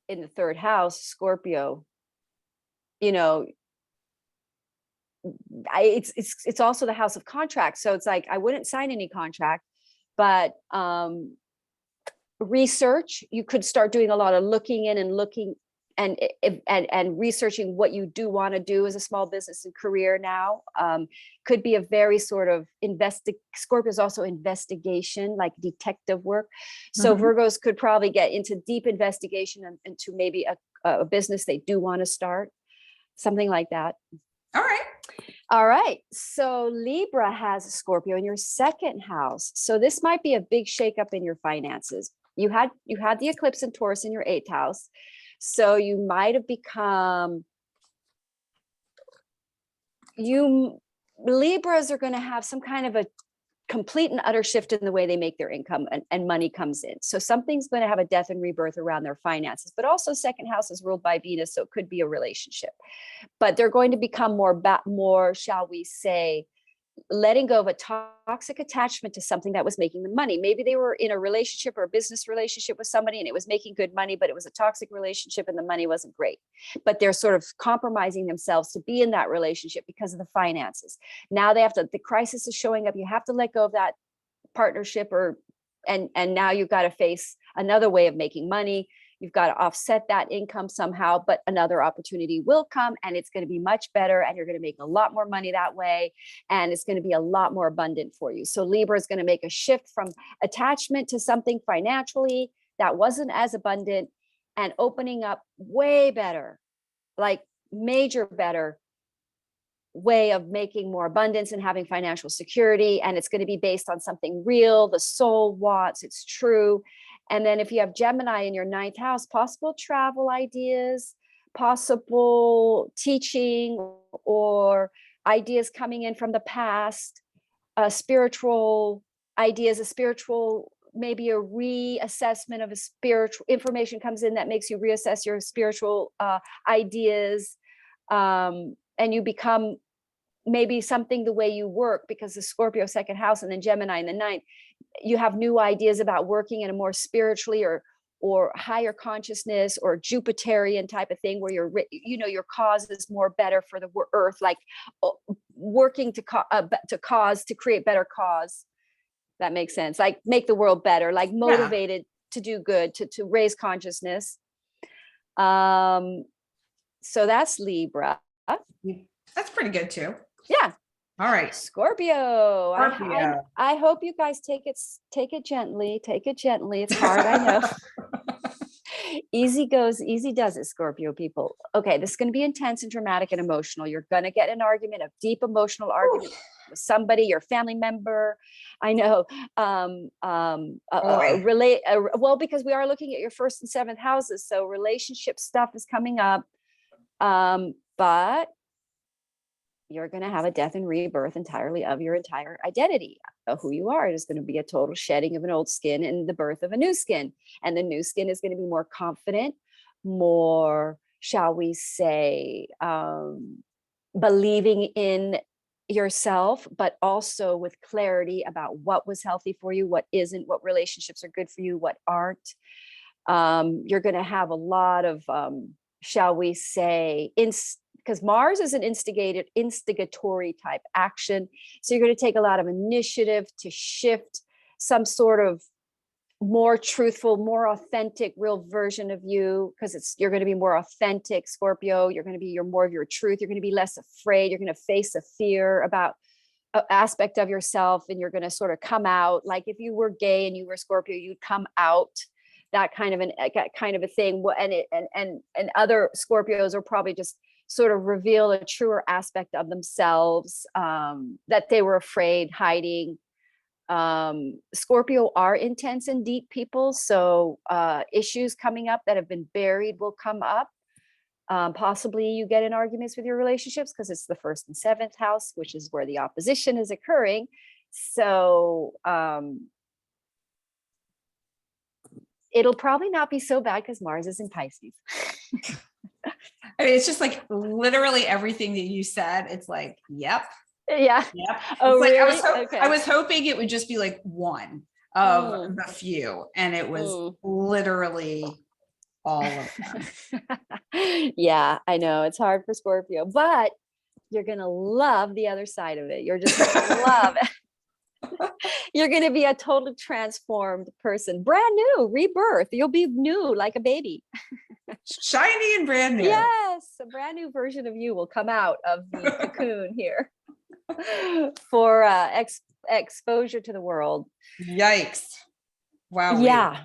in the third house, Scorpio, it's also the house of contracts. So it's like, I wouldn't sign any contract, but research, you could start doing a lot of looking in and looking and researching what you do want to do as a small business and career now. Could be a very sort of Scorpio is also investigation, like detective work. So Virgos could probably get into deep investigation into maybe a business they do want to start, something like that. All right. So Libra has Scorpio in your second house. So this might be a big shakeup in your finances. You had the eclipse in Taurus in your 8th house. So you might have become, Libras are going to have some kind of a complete and utter shift in the way they make their income and money comes in. So something's going to have a death and rebirth around their finances, but also second house is ruled by Venus. So it could be a relationship, but they're going to become more, shall we say, letting go of a toxic attachment to something that was making them money. Maybe they were in a relationship or a business relationship with somebody and it was making good money, but it was a toxic relationship and the money wasn't great. But they're sort of compromising themselves to be in that relationship because of the finances. Now the crisis is showing up. You have to let go of that partnership and now you've got to face another way of making money. You've got to offset that income somehow, but another opportunity will come and it's going to be much better and you're going to make a lot more money that way. And it's going to be a lot more abundant for you. So Libra is going to make a shift from attachment to something financially that wasn't as abundant and opening up way better, like major better way of making more abundance and having financial security. And it's going to be based on something real, the soul wants, it's true. And then if you have Gemini in your 9th house, possible travel ideas, possible teaching or ideas coming in from the past, spiritual ideas, maybe a reassessment of a spiritual information comes in that makes you reassess your spiritual ideas. And you become maybe something the way you work, because the Scorpio second house and then Gemini in the 9th, you have new ideas about working in a more spiritually or higher consciousness or Jupiterian type of thing, where your cause is more better for the earth, like working to create better cause. That makes sense. Like make the world better, like motivated to do good, to raise consciousness. So that's Libra. That's pretty good too. Yeah. All right. Scorpio. I hope you guys take it gently. Take it gently. It's hard, I know. Easy goes, easy does it, Scorpio people. Okay, this is going to be intense and dramatic and emotional. You're going to get an argument, a deep emotional argument with somebody, your family member. I know. Well, because we are looking at your 1st and 7th houses, so relationship stuff is coming up. But you're going to have a death and rebirth entirely of your entire identity of who you are. It is going to be a total shedding of an old skin and the birth of a new skin. And the new skin is going to be more confident, more, shall we say, believing in yourself, but also with clarity about what was healthy for you, what isn't, what relationships are good for you, what aren't. You're going to have a lot of, shall we say, because Mars is an instigatory type action. So you're going to take a lot of initiative to shift some sort of more truthful, more authentic, real version of you, because you're going to be more authentic, Scorpio. You're going to be more of your truth. You're going to be less afraid. You're going to face a fear about an aspect of yourself, and you're going to sort of come out. Like if you were gay and you were Scorpio, you'd come out. That kind of a thing. And other Scorpios are probably just sort of reveal a truer aspect of themselves that they were afraid hiding. Scorpio are intense and deep people, so issues coming up that have been buried will come up. Possibly you get in arguments with your relationships because it's the 1st and 7th house, which is where the opposition is occurring. So it'll probably not be so bad because Mars is in Pisces. I mean, it's just like literally everything that you said. It's like, yep. Yeah. Yep. Oh, like, really? Okay. I was hoping it would just be like one of the few, and it was literally all of them. Yeah, I know it's hard for Scorpio, but you're going to love the other side of it. You're just going to love it. You're going to be a totally transformed person, brand new, rebirth. You'll be new like a baby. Shiny and brand new. Yes, a brand new version of you will come out of the cocoon here for exposure to the world. Yikes. Wow. Yeah.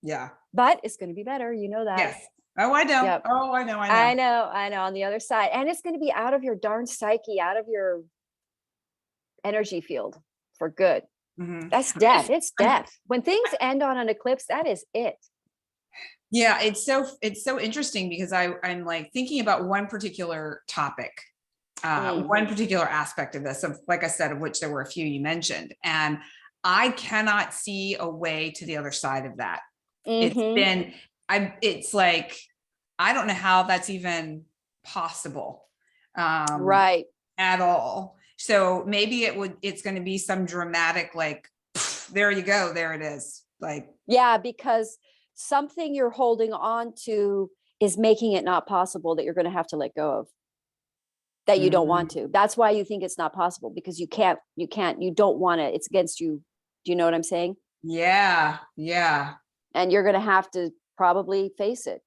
Yeah. But it's going to be better. You know that. Yes. Oh, I know. Yep. Oh, I know. I know. On the other side. And it's going to be out of your darn psyche, out of your energy field for good. Mm-hmm. That's death. It's death. When things end on an eclipse, that is it. Yeah, it's so interesting because I'm like thinking about one particular topic, one particular aspect of this, of like I said, of which there were a few you mentioned, and I cannot see a way to the other side of that. Mm-hmm. It's like I don't know how that's even possible, right? At all. So maybe it's going to be some dramatic, like, there you go, there it is, like, yeah, because something you're holding on to is making it not possible, that you're going to have to let go of, that you don't want to. That's why you think it's not possible, because you don't want it. It's against you. Do you know what I'm saying? Yeah. Yeah. And you're going to have to probably face it.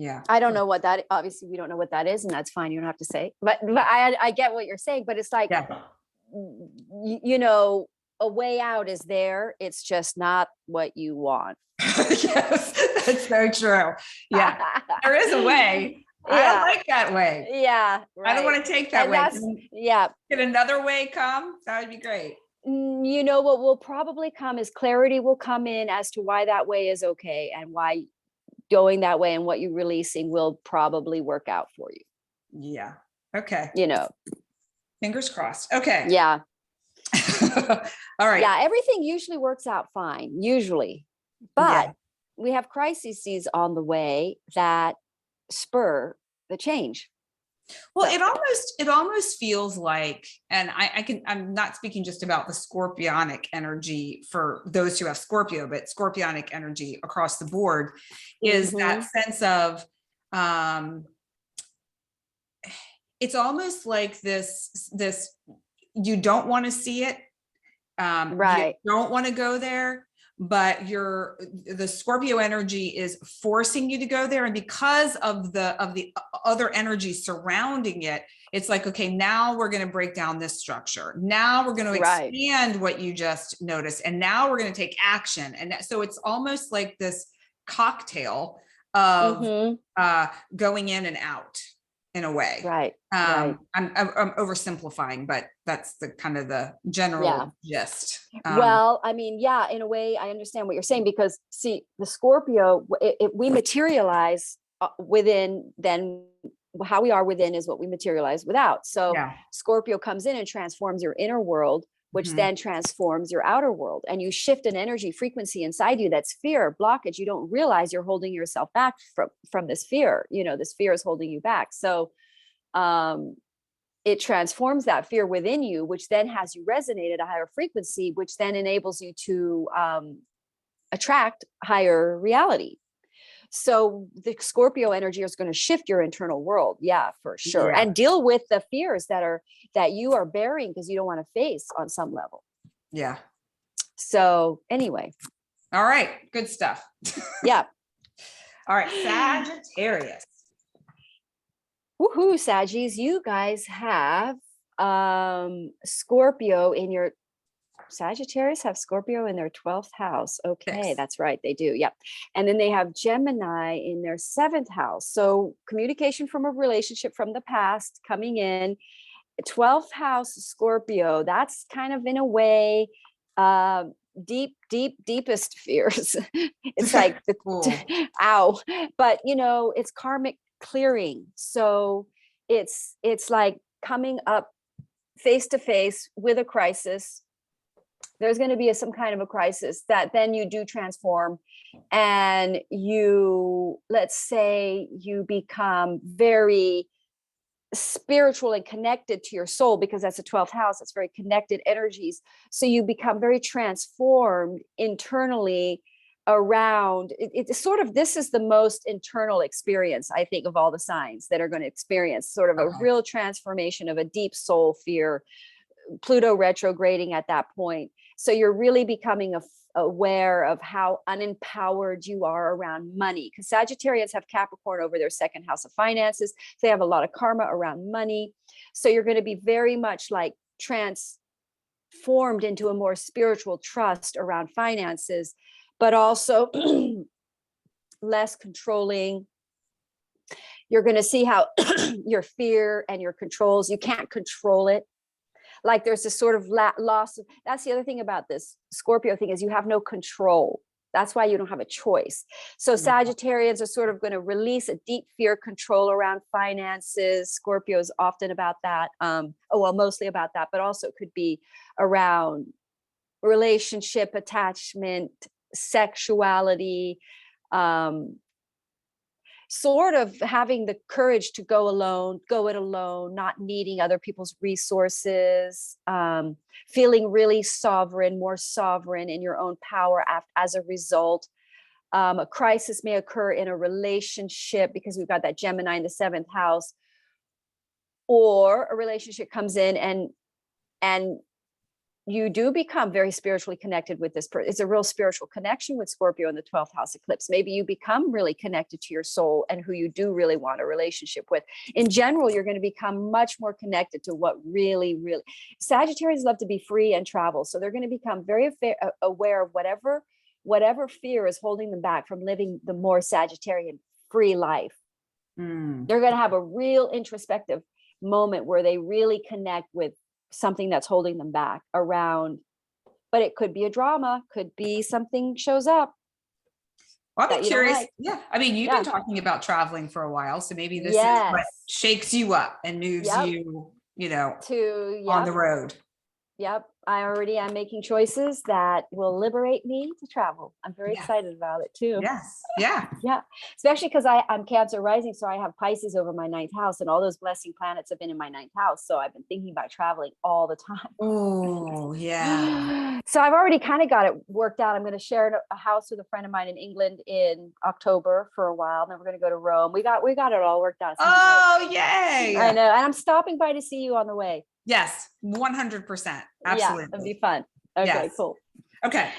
Yeah. I don't know what that, obviously we don't know what that is, and that's fine. You don't have to say, but I get what you're saying, but it's like, you know, a way out is there. It's just not what you want. Yes, that's so true. Yeah. There is a way. Yeah. I don't like that way. Yeah. Right. I don't want to take that way. Yeah. Can another way come? That would be great. You know, what will probably come is clarity will come in as to why that way is okay, and why going that way and what you're releasing will probably work out for you. Yeah. Okay. You know, fingers crossed. Okay. Yeah. All right. Yeah. Everything usually works out fine, usually, but we have crises on the way that spur the change. Well, it almost feels like, and I'm not speaking just about the scorpionic energy for those who have Scorpio, but scorpionic energy across the board is that sense of, it's almost like this, you don't want to see it. Right. You don't want to go there, but the Scorpio energy is forcing you to go there. And because of the other energy surrounding it, it's like, okay, now we're going to break down this structure. Now we're going to expand what you just noticed. And now we're going to take action. And so it's almost like this cocktail of going in and out in a way. Right. I'm oversimplifying, but that's the kind of the general gist. Well, I mean, yeah, in a way, I understand what you're saying, because see, the Scorpio, we materialize within, then how we are within is what we materialize without. So Scorpio comes in and transforms your inner world, which then transforms your outer world, and you shift an energy frequency inside you that's fear, blockage. You don't realize you're holding yourself back from this fear. You know, this fear is holding you back. So it transforms that fear within you, which then has you resonate at a higher frequency, which then enables you to attract higher reality. So the Scorpio energy is going to shift your internal world. Yeah, for sure. And deal with the fears that you are bearing because you don't want to face on some level. Yeah. So anyway. All right. Good stuff. Yeah. All right. Sagittarius. Woohoo, Saggies. You guys have Scorpio in your Sagittarius have Scorpio in their 12th house. Okay, that's right. They do. Yep. And then they have Gemini in their 7th house. So communication from a relationship from the past coming in. 12th house Scorpio. That's kind of in a way deepest fears. It's like ow. But you know, it's karmic clearing. So it's like coming up face to face with a crisis. There's going to be some kind of a crisis that then you do transform, and you, let's say you become very spiritual and connected to your soul, because that's a 12th house. It's very connected energies. So you become very transformed internally around it's sort of, this is the most internal experience, I think, of all the signs that are going to experience sort of a real transformation of a deep soul fear. Pluto retrograding at that point. So you're really becoming aware of how unempowered you are around money, because Sagittarians have Capricorn over their 2nd house of finances. So they have a lot of karma around money. So you're going to be very much like transformed into a more spiritual trust around finances, but also less controlling. You're going to see how your fear and your controls, you can't control it. Like there's this sort of loss. That's the other thing about this Scorpio thing, is you have no control. That's why you don't have a choice. So Sagittarians are sort of going to release a deep fear control around finances. Scorpio is often about that. Mostly about that, but also could be around relationship, attachment, sexuality, sort of having the courage to go it alone, not needing other people's resources, feeling really more sovereign in your own power as a result. A crisis may occur in a relationship because we've got that Gemini in the 7th house, or a relationship comes in and you do become very spiritually connected with this person. It's a real spiritual connection with Scorpio in the 12th house eclipse. Maybe you become really connected to your soul and who you do really want a relationship with. In general, you're going to become much more connected to what really, Sagittarians love to be free and travel. So they're going to become very aware of whatever fear is holding them back from living the more Sagittarian free life. They're going to have a real introspective moment where they really connect with something that's holding them back around, but it could be a drama, could be something shows up. Well, I'm curious. Yeah. I mean, you've been talking about traveling for a while, so maybe this is what shakes you up and moves you, on the road. Yep. I already am making choices that will liberate me to travel. I'm very Yes. excited about it too. Yes. Yeah. Yeah. Especially because I'm Cancer rising. So I have Pisces over my ninth house, and all those blessing planets have been in my ninth house. So I've been thinking about traveling all the time. Oh, yeah. So I've already kind of got it worked out. I'm going to share a house with a friend of mine in England in October for a while. And then we're going to go to Rome. We got it all worked out. Oh, yay. I know. And I'm stopping by to see you on the way. Yes, 100%. Yeah, it'd be fun. Okay, Yes. cool. Okay.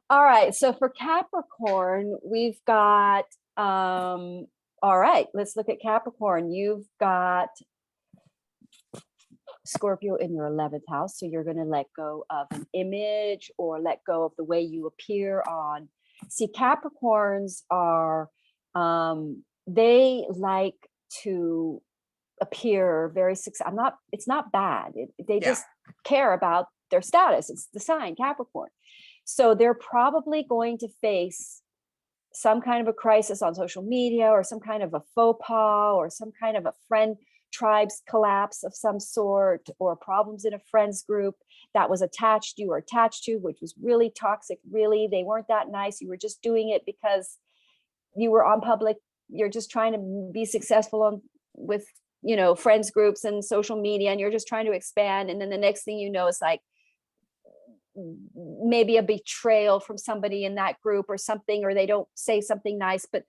All right. So for Capricorn, we've got all right, let's look at Capricorn. You've got Scorpio in your 11th house. So you're going to let go of an image or let go of the way you appear on. See, Capricorns are they like to appear very successful. It's not bad. They just care about their status. It's the sign Capricorn. So they're probably going to face some kind of a crisis on social media, or some kind of a faux pas, or some kind of a friend tribe's collapse of some sort, or problems in a friends group that was you were attached to, which was really toxic. Really, they weren't that nice. You were just doing it because you were on public. You're just trying to be successful with friends groups and social media, and you're just trying to expand. And then the next thing you know, it's like maybe a betrayal from somebody in that group or something, or they don't say something nice, but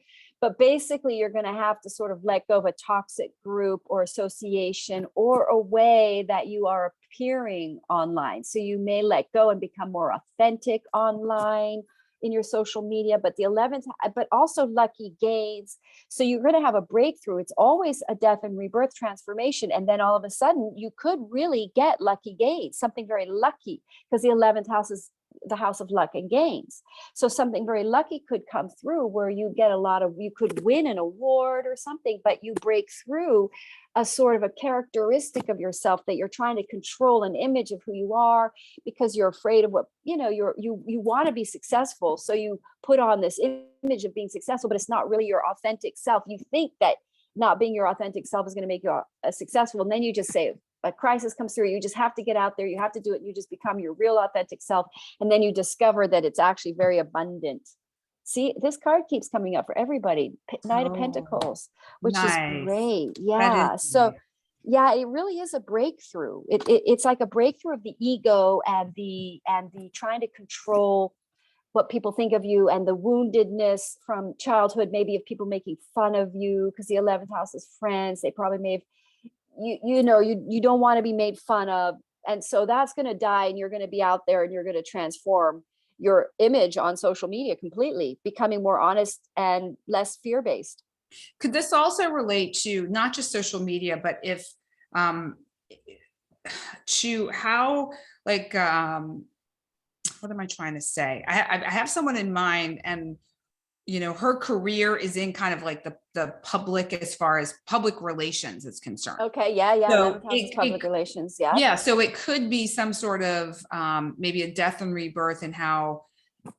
basically you're going to have to sort of let go of a toxic group or association or a way that you are appearing online. So you may let go and become more authentic online in your social media. But the 11th, but also lucky gains. So you're going to have a breakthrough. It's always a death and rebirth transformation. And then all of a sudden you could really get lucky gains, something very lucky, because the 11th house is the house of luck and gains. So something very lucky could come through where you get you could win an award or something, but you break through a sort of a characteristic of yourself that you're trying to control, an image of who you are, because you're afraid of what, you want to be successful. So you put on this image of being successful, but it's not really your authentic self. You think that not being your authentic self is going to make you successful. And then you just say, a crisis comes through, you just have to get out there, you have to do it, and you just become your real authentic self. And then you discover that it's actually very abundant. See, this card keeps coming up for everybody. Knight of Pentacles, which is great. Yeah. So yeah, it really is a breakthrough. It's like a breakthrough of the ego and the trying to control what people think of you, and the woundedness from childhood, maybe of people making fun of you, because the 11th house is friends. They probably may have, you don't want to be made fun of. And so that's going to die, and you're going to be out there, and you're going to transform your image on social media completely, becoming more honest and less fear-based. Could this also relate to not just social media, but if to how, like, what am I trying to say? I have someone in mind, and her career is in kind of like the public, as far as public relations is concerned. Okay. Yeah. So public relations. Yeah. Yeah. So it could be some sort of maybe a death and rebirth in how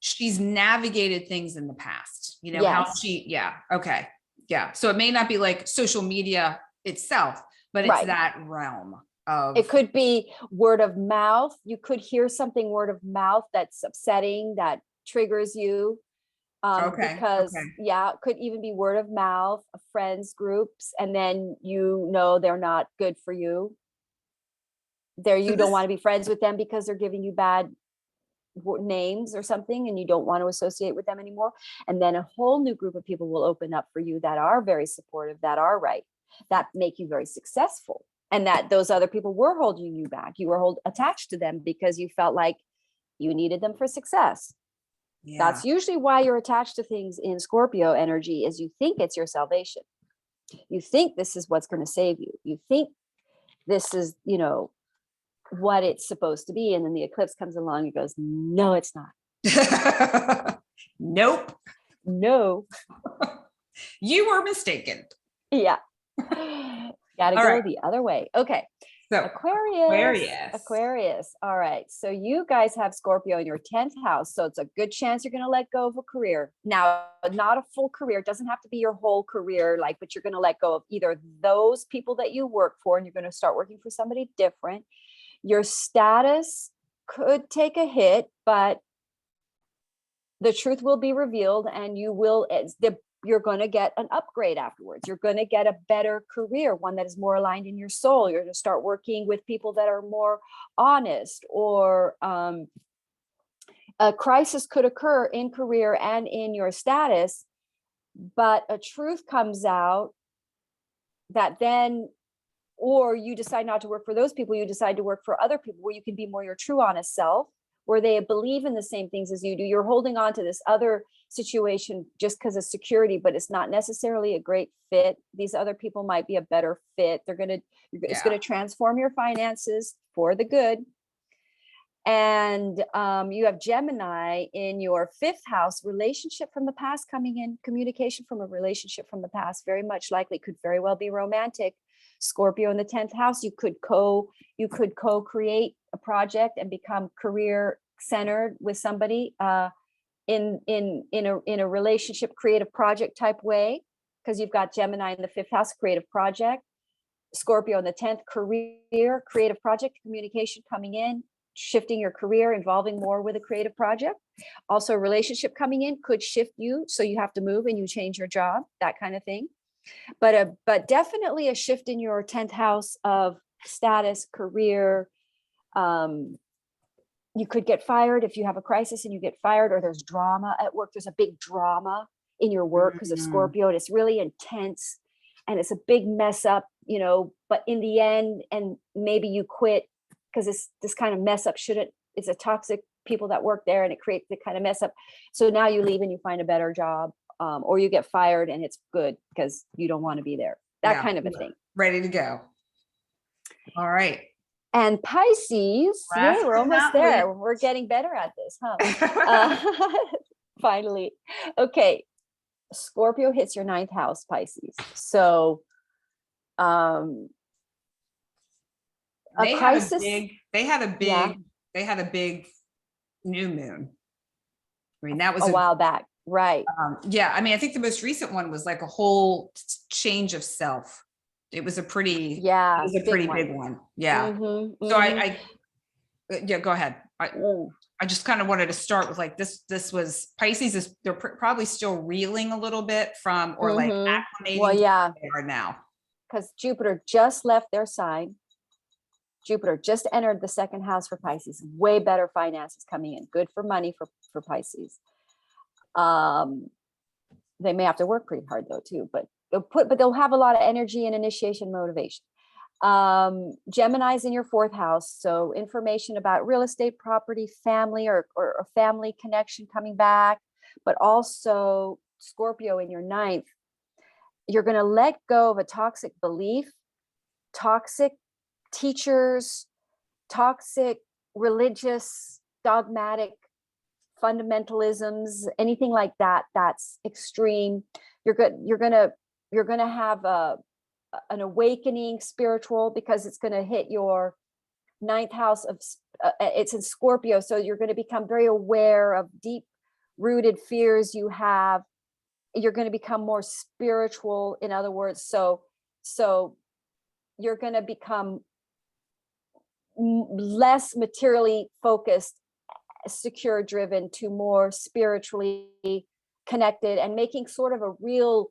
she's navigated things in the past, how she, yeah. Okay. Yeah. So it may not be like social media itself, but it's that realm of. It could be word of mouth. You could hear something word of mouth that's upsetting, that triggers you. Because it could even be word of mouth of friends groups, and then they're not good for you. You don't want to be friends with them because they're giving you bad names or something, and you don't want to associate with them anymore. And then a whole new group of people will open up for you that are very supportive, that are right, that make you very successful. And that those other people were holding you back. You were attached to them because you felt like you needed them for success. Yeah. That's usually why you're attached to things in Scorpio energy, is you think it's your salvation. You think this is what's going to save you. You think this is, what it's supposed to be. And then the eclipse comes along and goes, no, it's not. Nope. No. You were mistaken. Yeah. Got to go the other way. Okay. So Aquarius. All right. So you guys have Scorpio in your 10th house. So it's a good chance you're going to let go of a career. Now, not a full career. It doesn't have to be your whole career, but you're going to let go of either those people that you work for, and you're going to start working for somebody different. Your status could take a hit, but the truth will be revealed, and you're going to get an upgrade afterwards. You're going to get a better career, one that is more aligned in your soul. You're going to start working with people that are more honest, or a crisis could occur in career and in your status, but a truth comes out that then, or you decide not to work for those people, you decide to work for other people where you can be more your true honest self, where they believe in the same things as you do. You're holding on to this other situation just because of security, but it's not necessarily a great fit. These other people might be a better fit. It's going to transform your finances for the good. And you have Gemini in your 5th house, relationship from the past coming in, communication from a relationship from the past, very much likely, could very well be romantic. Scorpio in the 10th house, you could co-create a project and become career centered with somebody in a relationship, creative project type way, because you've got Gemini in the 5th house, creative project. Scorpio in the 10th, career, creative project, communication coming in, shifting your career, involving more with a creative project. Also, a relationship coming in could shift you, so you have to move and you change your job, that kind of thing. But definitely a shift in your 10th house of status, career. You could get fired if you have a crisis and you get fired, or there's drama at work. There's a big drama in your work because of Scorpio, and it's really intense and it's a big mess up, but in the end, and maybe you quit because this kind of mess up it's a toxic people that work there, and it creates the kind of mess up. So now you leave and you find a better job, or you get fired and it's good because you don't want to be there. That kind of a thing. Ready to go. All right. And Pisces, yay, we're almost there. We're getting better at this, huh? Finally. Okay. Scorpio hits your 9th house, Pisces. So they had a big new moon. I mean, that was a while back. Right. I think the most recent one was like a whole change of self. It was a pretty big one. Yeah. Mm-hmm, So go ahead. I just kind of wanted to start with like this was Pisces they're probably still reeling a little bit from, or like acclimating to where they are now. Because Jupiter just left their sign. Jupiter just entered the 2nd house for Pisces. Way better finances coming in. Good for money for Pisces. They may have to work pretty hard though too, but they'll have a lot of energy and initiation motivation. Gemini's in your 4th house, so information about real estate, property, family, or a family connection coming back. But also Scorpio in your 9th, you're going to let go of a toxic belief, toxic teachers, toxic religious, dogmatic fundamentalisms, anything like that that's extreme. You're gonna have an awakening spiritual, because it's going to hit your 9th house of it's in Scorpio, so you're going to become very aware of deep rooted fears you have. You're going to become more spiritual, in other words. So you're going to become less materially focused, secure driven, to more spiritually connected, and making sort of a real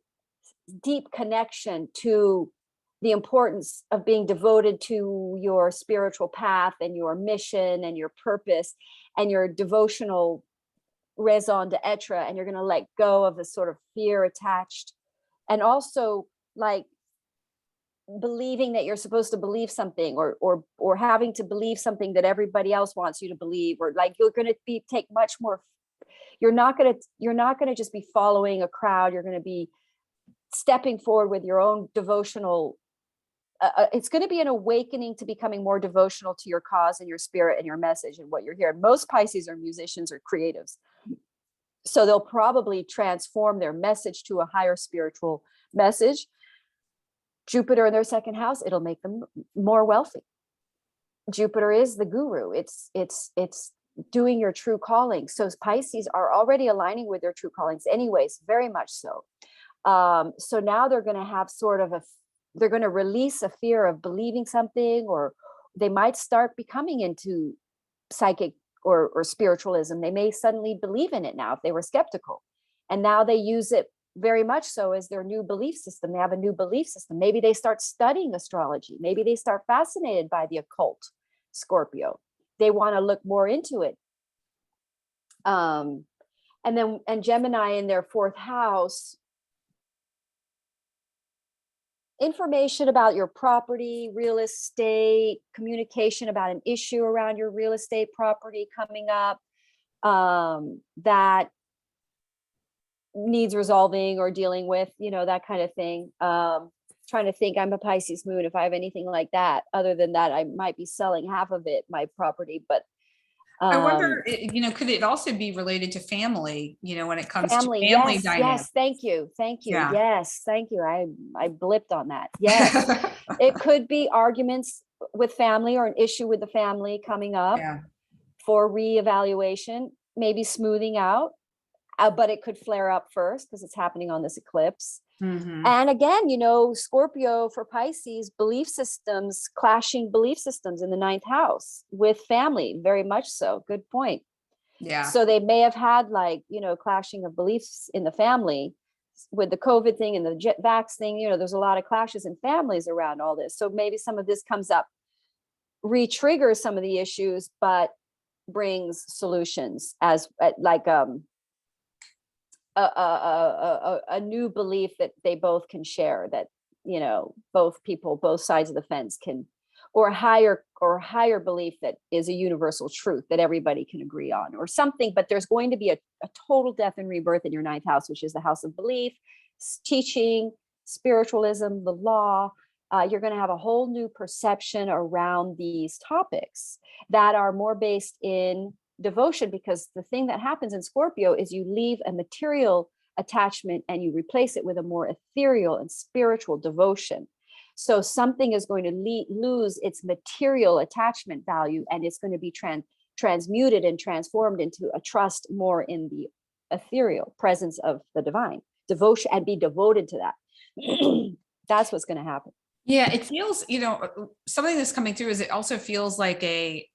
deep connection to the importance of being devoted to your spiritual path and your mission and your purpose and your devotional raison d'etre. And you're going to let go of the sort of fear attached, and also like believing that you're supposed to believe something, or having to believe something that everybody else wants you to believe, or like you're going to take much more. You're not going to just be following a crowd. You're going to be stepping forward with your own devotional. It's going to be an awakening to becoming more devotional to your cause and your spirit and your message and what you're here. Most Pisces are musicians or creatives, so they'll probably transform their message to a higher spiritual message. Jupiter in their 2nd house, it'll make them more wealthy. Jupiter is the guru. It's doing your true calling. So Pisces are already aligning with their true callings anyways, very much so. So now they're going to have sort of they're going to release a fear of believing something, or they might start becoming into psychic or spiritualism. They may suddenly believe in it now if they were skeptical. And now they use it very much so as their new belief system. They have a new belief system. Maybe they start studying astrology. Maybe they start fascinated by the occult, Scorpio. They want to look more into it. And Gemini in their fourth house, information about your property, real estate, communication about an issue around your real estate property coming up that needs resolving or dealing with, that kind of thing. Trying to think, I'm a Pisces moon, if I have anything like that. Other than that, I might be selling half of it, my property, but I wonder, could it also be related to family, when it comes family, to family yes, dynamics? yes, thank you. Yeah. Yes, thank you. I blipped on that. Yes. It could be arguments with family or an issue with the family coming up Yeah. for reevaluation, maybe smoothing out, but it could flare up first because it's happening on this eclipse. Mhm. And again, Scorpio for Pisces, belief systems, clashing belief systems in the ninth house with family, very much so. Good point. Yeah. So they may have had clashing of beliefs in the family with the COVID thing and the vax thing. There's a lot of clashes in families around all this. So maybe some of this comes up, re-triggers some of the issues, but brings solutions as like a new belief that they both can share, that both people, both sides of the fence can, or higher belief that is a universal truth that everybody can agree on or something. But there's going to be a total death and rebirth in your ninth house, which is the house of belief, teaching, spiritualism, the law. You're going to have a whole new perception around these topics that are more based in devotion, because the thing that happens in Scorpio is you leave a material attachment and you replace it with a more ethereal and spiritual devotion. So something is going to lose its material attachment value, and it's going to be transmuted and transformed into a trust more in the ethereal presence of the divine, devotion, and be devoted to that. That's what's going to happen. Yeah, it feels, something that's coming through is it also feels like a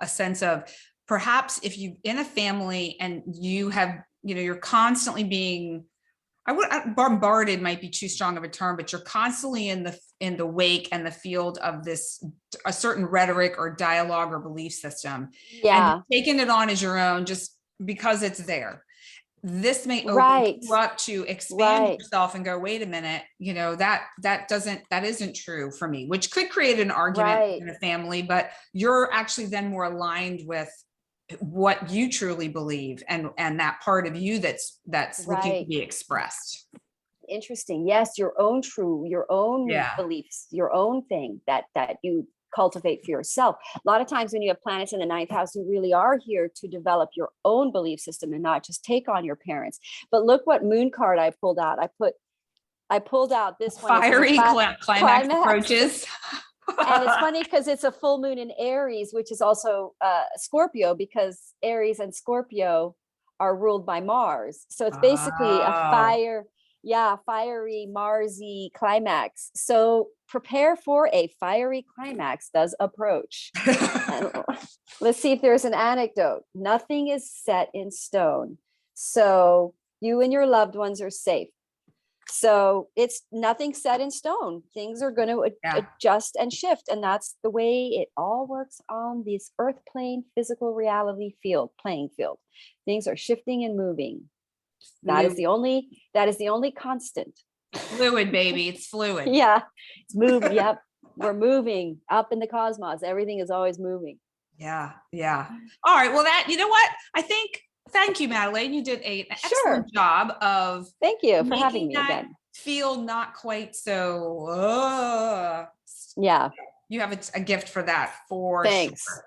sense of, perhaps if you in a family and you have, you're constantly being, bombarded might be too strong of a term, but you're constantly in the wake and the field of a certain rhetoric or dialogue or belief system. Yeah. And taking it on as your own just because it's there. This may open Right. you up to expand Right. yourself and go, wait a minute, that isn't true for me, which could create an argument Right. in a family, but you're actually then more aligned with what you truly believe and that part of you that's looking to Right. be expressed. Interesting. Yes, your own Yeah. beliefs, your own thing that you cultivate for yourself. A lot of times when you have planets in the ninth house, you really are here to develop your own belief system and not just take on your parents. But look what moon card I pulled out. I pulled out this one. Fiery climax approaches. And it's funny because it's a full moon in Aries, which is also Scorpio, because Aries and Scorpio are ruled by Mars. So it's basically a fiery Marsy climax. So prepare for a fiery climax does approach. Let's see if there's an anecdote. Nothing is set in stone. So you and your loved ones are safe. So it's nothing set in stone. Things are going to adjust and shift. And that's the way it all works on this earth plane, physical reality playing field. Things are shifting and moving. That is the only constant. Fluid, baby. It's fluid. Yeah. It's moving. Yep. We're moving up in the cosmos. Everything is always moving. Yeah. Yeah. All right. Well, thank you, Madeleine. You did an excellent job of thank you for having me again. Feel not quite so yeah. You have a gift for that for Thanks. Sure.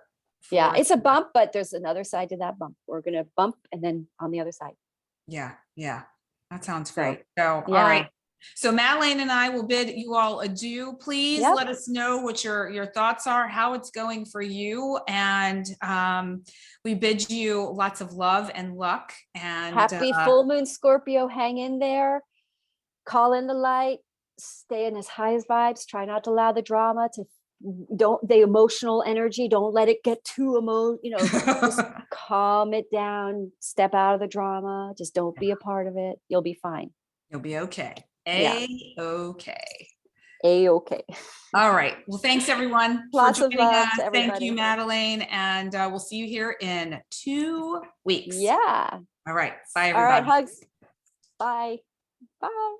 Yeah, it's a bump, but there's another side to that bump. We're gonna bump and then on the other side. Yeah, yeah. That sounds great. So all right. So Madeleine and I will bid you all adieu. Please let us know what your thoughts are, how it's going for you. And we bid you lots of love and luck. And happy full moon Scorpio. Hang in there. Call in the light. Stay in as high as vibes. Try not to allow the drama to the emotional energy, don't let it get too just calm it down, step out of the drama, just don't be a part of it. You'll be fine. You'll be okay. Yeah. A-okay. A-okay. All right. Well, thanks everyone for Lots of joining love us. to Thank everybody. you, Madeleine. And we'll see you here in 2 weeks. Yeah. All right. Bye, All right. everybody. Hugs. Bye. Bye.